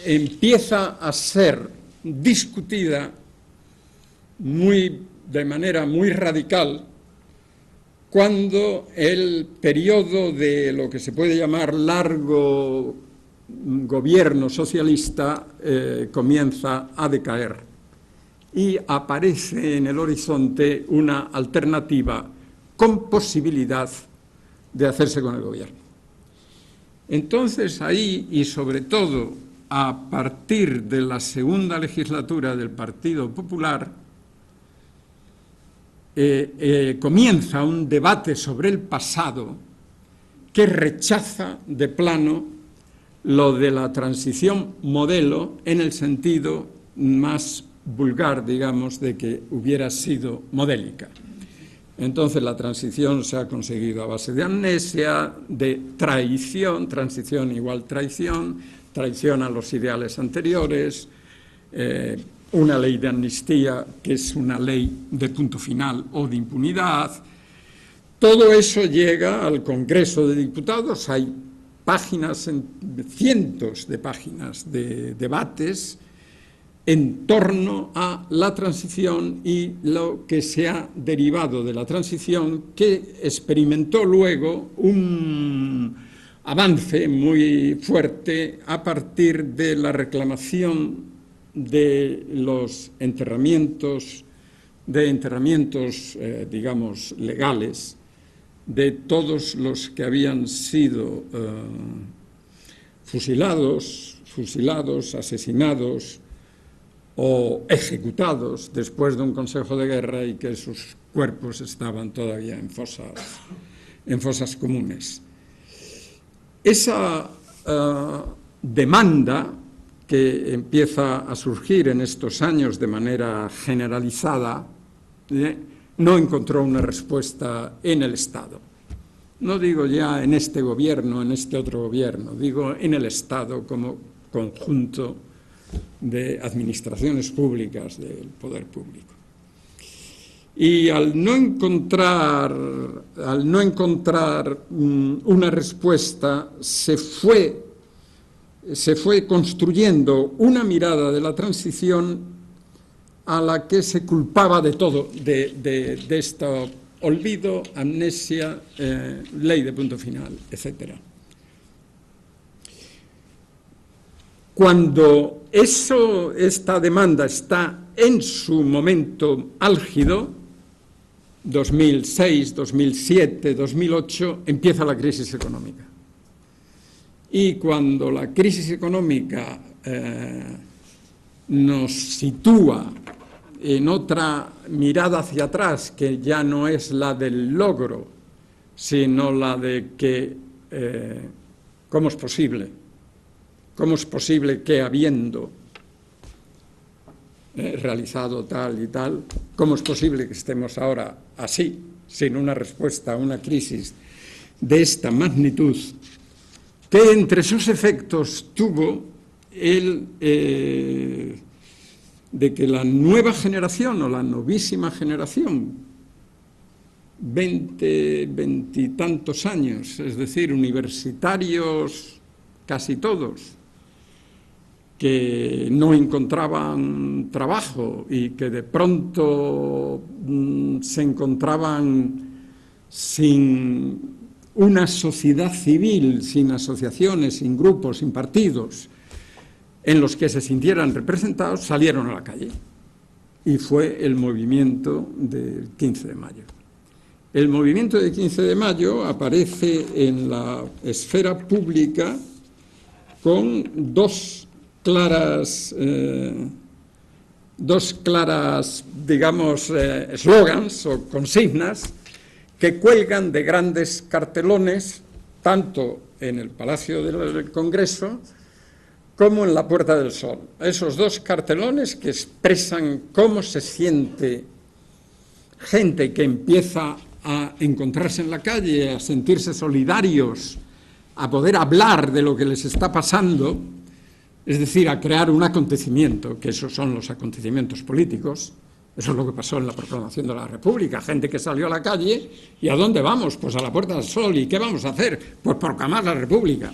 empieza a ser discutida de manera muy radical cuando el periodo de lo que se puede llamar largo gobierno socialista comienza a decaer y aparece en el horizonte una alternativa con posibilidad de hacerse con el gobierno. Entonces ahí, y sobre todo a partir de la segunda legislatura del Partido Popular, comienza un debate sobre el pasado que rechaza de plano lo de la transición modelo en el sentido más vulgar, digamos, de que hubiera sido modélica. Entonces la transición se ha conseguido a base de amnesia, de traición, transición igual traición, traición a los ideales anteriores, una ley de amnistía que es una ley de punto final o de impunidad. Todo eso llega al Congreso de Diputados, hay páginas, cientos de páginas de debates en torno a la transición y lo que se ha derivado de la transición, que experimentó luego un avance muy fuerte a partir de la reclamación de los enterramientos, digamos, legales, de todos los que habían sido fusilados, asesinados o ejecutados después de un consejo de guerra y que sus cuerpos estaban todavía en fosas comunes. Esa demanda que empieza a surgir en estos años de manera generalizada, no encontró una respuesta en el Estado. No digo ya en este gobierno, en este otro gobierno, digo en el Estado como conjunto de administraciones públicas del poder público. Y al no encontrar una respuesta, se fue construyendo una mirada de la transición a la que se culpaba de todo, de esto, olvido, amnesia, ley de punto final, etc. Cuando esta demanda está en su momento álgido, 2006, 2007, 2008, empieza la crisis económica. Y cuando la crisis económica nos sitúa en otra mirada hacia atrás, que ya no es la del logro, sino la de que, ¿cómo es posible? ¿Cómo es posible que habiendo realizado tal y tal, cómo es posible que estemos ahora así, sin una respuesta a una crisis de esta magnitud, que entre sus efectos tuvo el de que la nueva generación o la novísima generación, 20 y tantos años, es decir, universitarios casi todos, que no encontraban trabajo y que de pronto se encontraban sin una sociedad civil, sin asociaciones, sin grupos, sin partidos, en los que se sintieran representados, salieron a la calle. Y fue el movimiento del 15 de mayo. El movimiento del 15 de mayo aparece en la esfera pública con dos claras, digamos, eslogans o consignas que cuelgan de grandes cartelones, tanto en el Palacio del Congreso como en la Puerta del Sol. Esos dos cartelones que expresan cómo se siente gente que empieza a encontrarse en la calle, a sentirse solidarios, a poder hablar de lo que les está pasando, es decir, a crear un acontecimiento, que esos son los acontecimientos políticos. Eso es lo que pasó en la proclamación de la República, gente que salió a la calle, ¿y a dónde vamos? Pues a la Puerta del Sol. ¿Y qué vamos a hacer? Pues proclamar la República.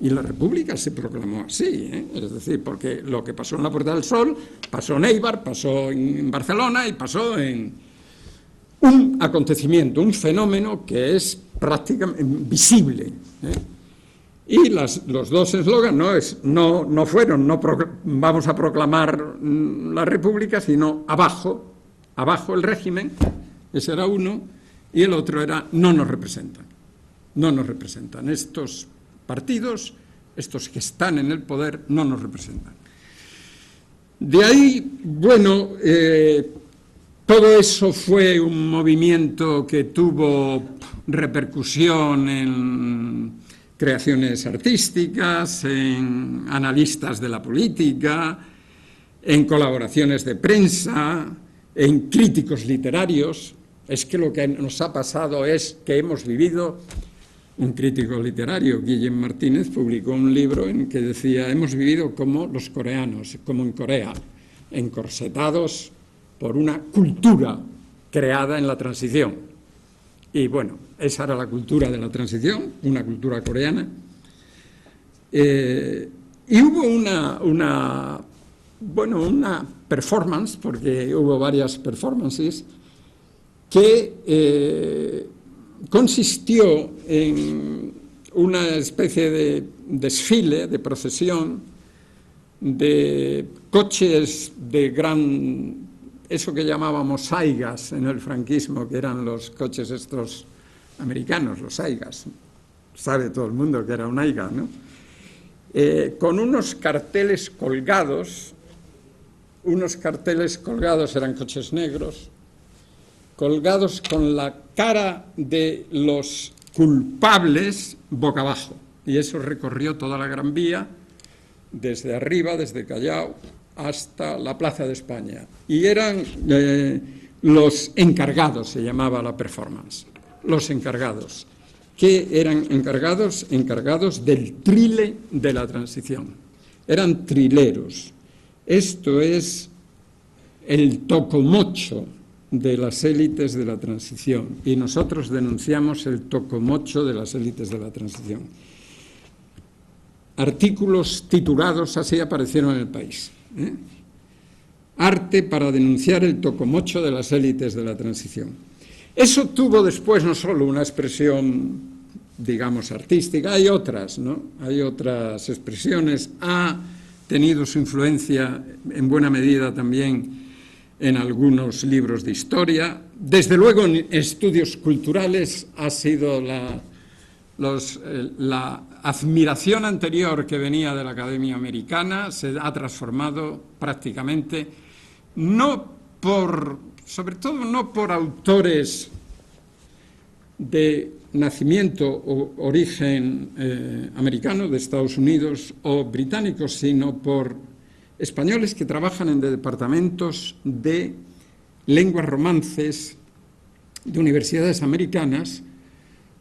Y la República se proclamó así, es decir, porque lo que pasó en la Puerta del Sol pasó en Eibar, pasó en Barcelona y pasó en un acontecimiento, un fenómeno que es prácticamente visible. Y los dos eslóganes no fueron vamos a proclamar la República, sino abajo el régimen, ese era uno, y el otro era no nos representan. Estos partidos, estos que están en el poder, no nos representan. De ahí, bueno, todo eso fue un movimiento que tuvo repercusión en creaciones artísticas, en analistas de la política, en colaboraciones de prensa, en críticos literarios. Es que lo que nos ha pasado es que hemos vivido. Un crítico literario, Guillem Martínez, publicó un libro en que decía: hemos vivido como los coreanos, como en Corea. encorsetados por una cultura creada en la transición. Y bueno, esa era la cultura de la transición, una cultura coreana. Y hubo una performance, porque hubo varias performances, que consistió en una especie de desfile, de procesión, de coches de eso que llamábamos saigas en el franquismo, que eran los coches estos americanos, los saigas. Sabe todo el mundo que era un aiga, ¿no? Con unos carteles colgados, eran coches negros, colgados con la cara de los culpables boca abajo. Y eso recorrió toda la Gran Vía, desde arriba, desde Callao, hasta la Plaza de España. Y eran los encargados, se llamaba la performance, los encargados, que eran encargados del trile de la transición. Eran trileros. Esto es el tocomocho de las élites de la transición, y nosotros denunciamos el tocomocho de las élites de la transición. Artículos titulados así aparecieron en El País. Arte para denunciar el tocomocho de las élites de la transición. Eso tuvo después no solo una expresión, digamos, artística, hay otras, ¿no? Hay otras expresiones. Ha tenido su influencia en buena medida también en algunos libros de historia. Desde luego en estudios culturales ha sido la admiración anterior que venía de la Academia Americana, se ha transformado prácticamente, sobre todo no por autores de nacimiento o origen americano, de Estados Unidos o británicos, sino por españoles que trabajan en departamentos de lenguas romances de universidades americanas.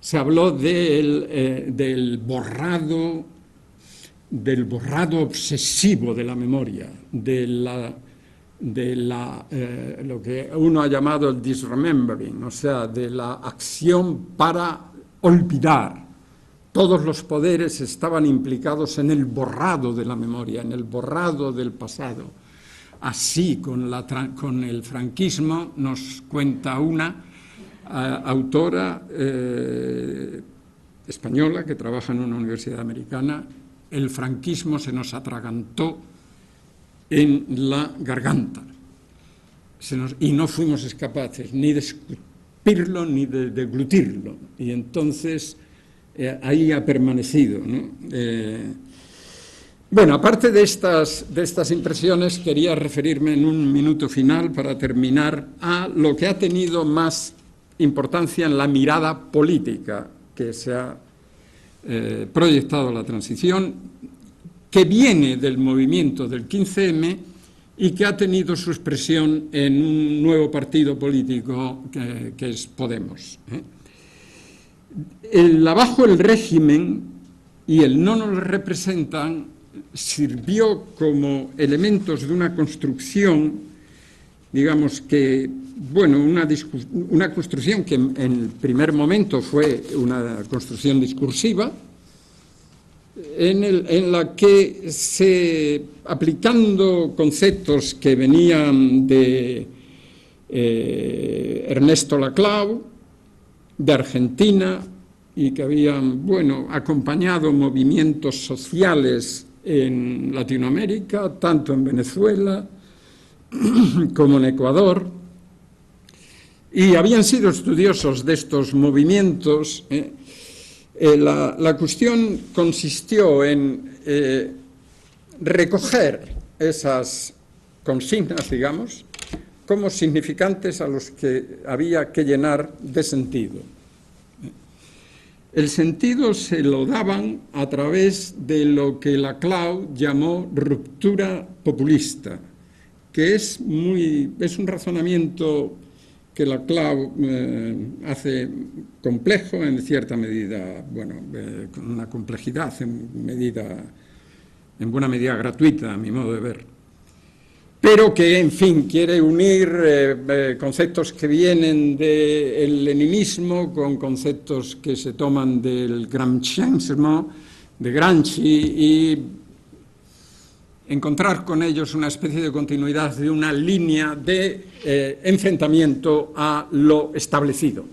Se habló del borrado obsesivo de la memoria, lo que uno ha llamado el disremembering, o sea, de la acción para olvidar. Todos los poderes estaban implicados en el borrado de la memoria, en el borrado del pasado. Así, con el franquismo, nos cuenta una autora española que trabaja en una universidad americana, el franquismo se nos atragantó en la garganta y no fuimos capaces ni de escupirlo ni de deglutirlo, y entonces ahí ha permanecido, ¿no? Bueno, aparte de estas impresiones, quería referirme en un minuto final, para terminar, a lo que ha tenido más importancia en la mirada política que se ha proyectado la transición, que viene del movimiento del 15M y que ha tenido su expresión en un nuevo partido político que es Podemos. Abajo el régimen y el no nos representan sirvió como elementos de una construcción, digamos que, bueno, una construcción que en el primer momento fue una construcción discursiva, en la que aplicando conceptos que venían de Ernesto Laclau, de Argentina, y que habían, bueno, acompañado movimientos sociales en Latinoamérica, tanto en Venezuela como en Ecuador, y habían sido estudiosos de estos movimientos. La cuestión consistió en recoger esas consignas, digamos, como significantes a los que había que llenar de sentido. El sentido se lo daban a través de lo que Laclau llamó ruptura populista, que es un razonamiento que Laclau hace complejo en cierta medida, bueno, con una complejidad en buena medida gratuita, a mi modo de ver. pero que, en fin, quiere unir conceptos que vienen del leninismo con conceptos que se toman del gramscianismo, de Gramsci, y encontrar con ellos una especie de continuidad de una línea de enfrentamiento a lo establecido.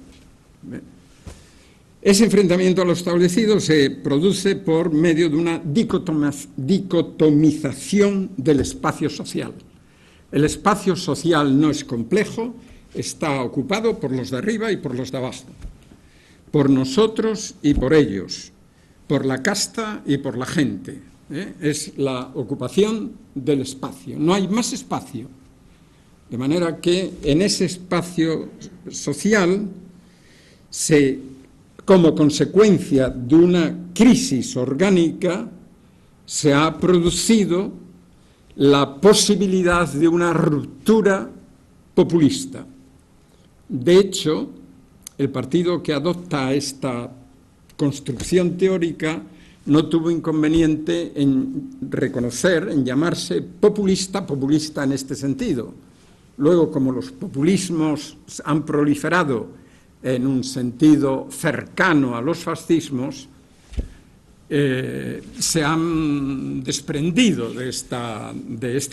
Ese enfrentamiento a lo establecido se produce por medio de una dicotomización del espacio social. El espacio social no es complejo, está ocupado por los de arriba y por los de abajo, por nosotros y por ellos, por la casta y por la gente. Es la ocupación del espacio, no hay más espacio. De manera que en ese espacio social, como consecuencia de una crisis orgánica, se ha producido la posibilidad de una ruptura populista. De hecho, el partido que adopta esta construcción teórica no tuvo inconveniente en reconocer, en llamarse populista en este sentido. Luego, como los populismos han proliferado en un sentido cercano a los fascismos, se han desprendido de esta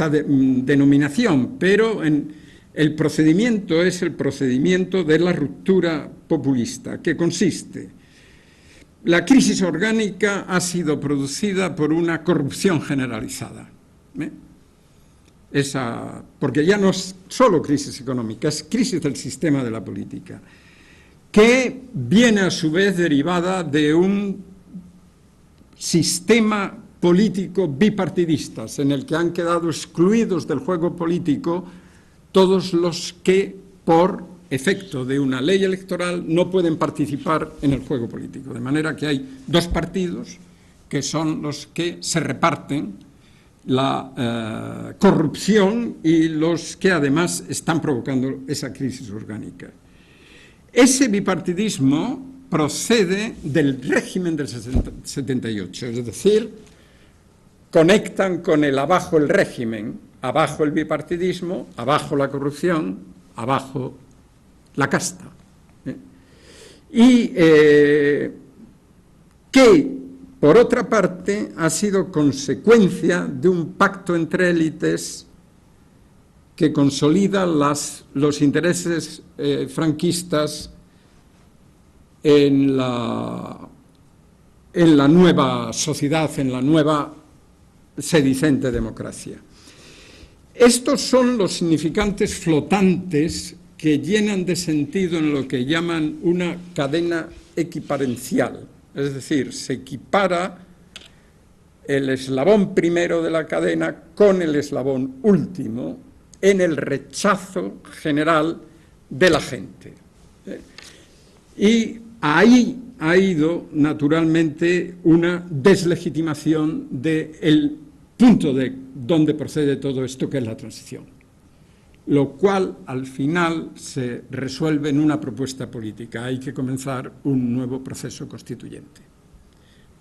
denominación, pero el procedimiento es el procedimiento de la ruptura populista, que consiste: la crisis orgánica ha sido producida por una corrupción generalizada. Porque ya no es solo crisis económica, es crisis del sistema de la política, que viene a su vez derivada de un sistema político bipartidista, en el que han quedado excluidos del juego político todos los que, por efecto de una ley electoral, no pueden participar en el juego político. De manera que hay dos partidos que son los que se reparten la corrupción y los que además están provocando esa crisis orgánica. Ese bipartidismo procede del régimen del 78, es decir, conectan con el abajo el régimen, abajo el bipartidismo, abajo la corrupción, abajo la casta. Y que, por otra parte, ha sido consecuencia de un pacto entre élites que consolida los intereses franquistas en la nueva sociedad, en la nueva sedicente democracia. Estos son los significantes flotantes que llenan de sentido en lo que llaman una cadena equiparencial, es decir, se equipara el eslabón primero de la cadena con el eslabón último en el rechazo general de la gente. Y ahí ha ido, naturalmente, una deslegitimación del punto de donde procede todo esto, que es la transición. Lo cual, al final, se resuelve en una propuesta política. Hay que comenzar un nuevo proceso constituyente.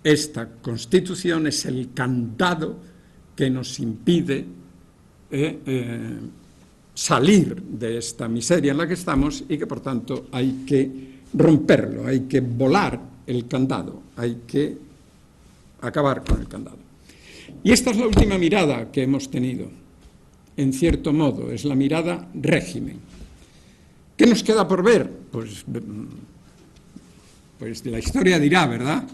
Esta Constitución es el candado que nos impide salir de esta miseria en la que estamos y que, por tanto, hay que romperlo, hay que volar el candado, hay que acabar con el candado. Y esta es la última mirada que hemos tenido, en cierto modo, es la mirada régimen. ¿Qué nos queda por ver? Pues la historia dirá, ¿verdad?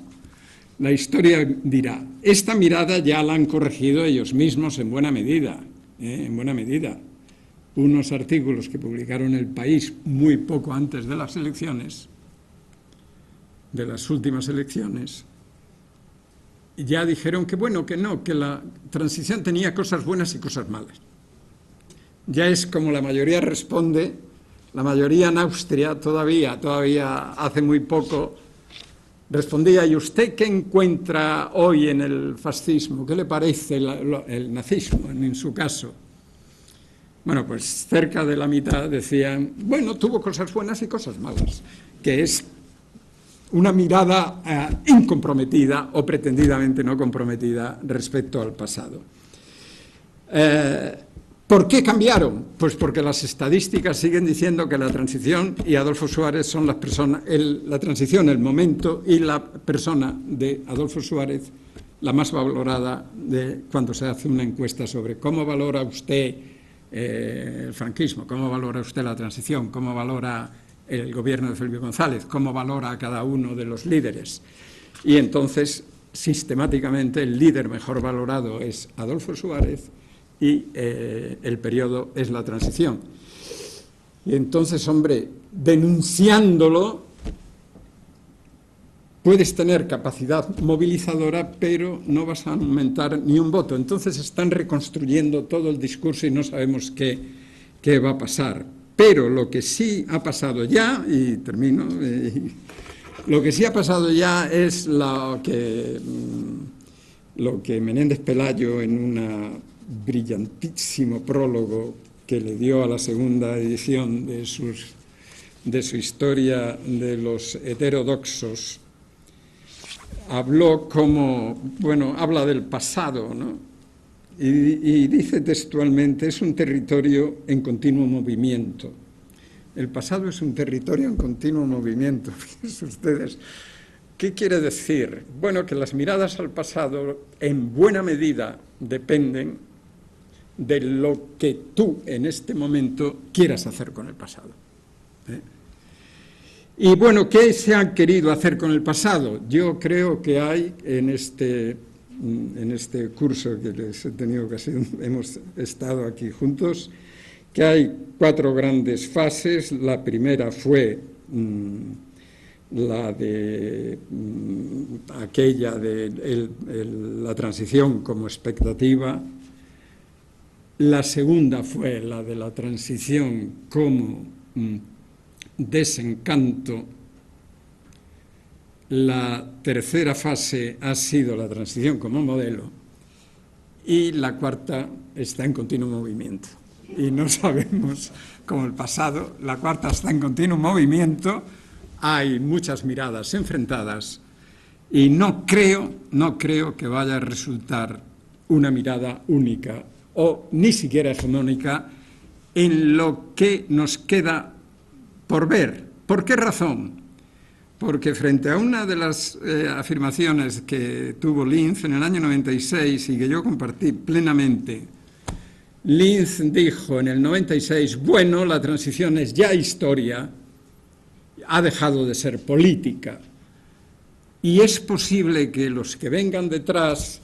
La historia dirá. Esta mirada ya la han corregido ellos mismos en buena medida, en buena medida. Unos artículos que publicaron El País muy poco antes de las elecciones, de las últimas elecciones, ya dijeron que bueno, que no, que la transición tenía cosas buenas y cosas malas. Ya es como la mayoría responde, la mayoría en Austria todavía hace muy poco respondía: ¿y usted qué encuentra hoy en el fascismo? ¿Qué le parece el nazismo, en su caso? Bueno, pues cerca de la mitad decían, bueno, tuvo cosas buenas y cosas malas, que es una mirada incomprometida o pretendidamente no comprometida respecto al pasado. ¿Por qué cambiaron? Pues porque las estadísticas siguen diciendo que la transición y Adolfo Suárez son las personas, la transición, el momento y la persona de Adolfo Suárez, la más valorada de cuando se hace una encuesta sobre cómo valora usted el franquismo, cómo valora usted la transición, cómo valora el gobierno de Felipe González, cómo valora a cada uno de los líderes. Y entonces, sistemáticamente, el líder mejor valorado es Adolfo Suárez y el periodo es la transición. Y entonces, hombre, denunciándolo, puedes tener capacidad movilizadora, pero no vas a aumentar ni un voto. Entonces están reconstruyendo todo el discurso y no sabemos qué va a pasar. Pero lo que sí ha pasado ya, y termino, lo que sí ha pasado ya es lo que Menéndez Pelayo, en un brillantísimo prólogo que le dio a la segunda edición de su historia de los heterodoxos, habló habla del pasado, ¿no? Y dice textualmente, es un territorio en continuo movimiento. El pasado es un territorio en continuo movimiento. Fíjense ustedes, ¿qué quiere decir? Bueno, que las miradas al pasado en buena medida dependen de lo que tú en este momento quieras hacer con el pasado. Y bueno, ¿qué se ha querido hacer con el pasado? Yo creo que hay en este curso que les he tenido ocasión, hemos estado aquí juntos, que hay 4 grandes fases. La primera fue la de aquella de la transición como expectativa. La segunda fue la de la transición como desencanto. La tercera fase ha sido la transición como modelo y la cuarta está en continuo movimiento. Y no sabemos, como el pasado, la cuarta está en continuo movimiento, hay muchas miradas enfrentadas y no creo que vaya a resultar una mirada única o ni siquiera hegemónica en lo que nos queda por ver. ¿Por qué razón? Porque frente a una de las afirmaciones que tuvo Linz en el año 96 y que yo compartí plenamente, Linz dijo en el 96, bueno, la transición es ya historia, ha dejado de ser política y es posible que los que vengan detrás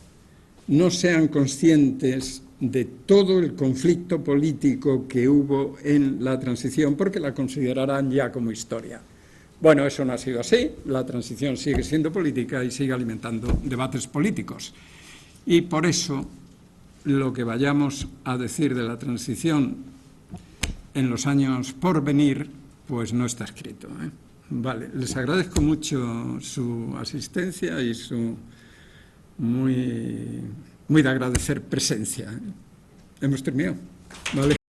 no sean conscientes de todo el conflicto político que hubo en la transición porque la considerarán ya como historia. Bueno, eso no ha sido así, la transición sigue siendo política y sigue alimentando debates políticos. Y por eso lo que vayamos a decir de la transición en los años por venir, pues no está escrito, ¿eh? Vale, les agradezco mucho su asistencia y su muy de agradecer presencia, ¿eh? Hemos terminado. Vale.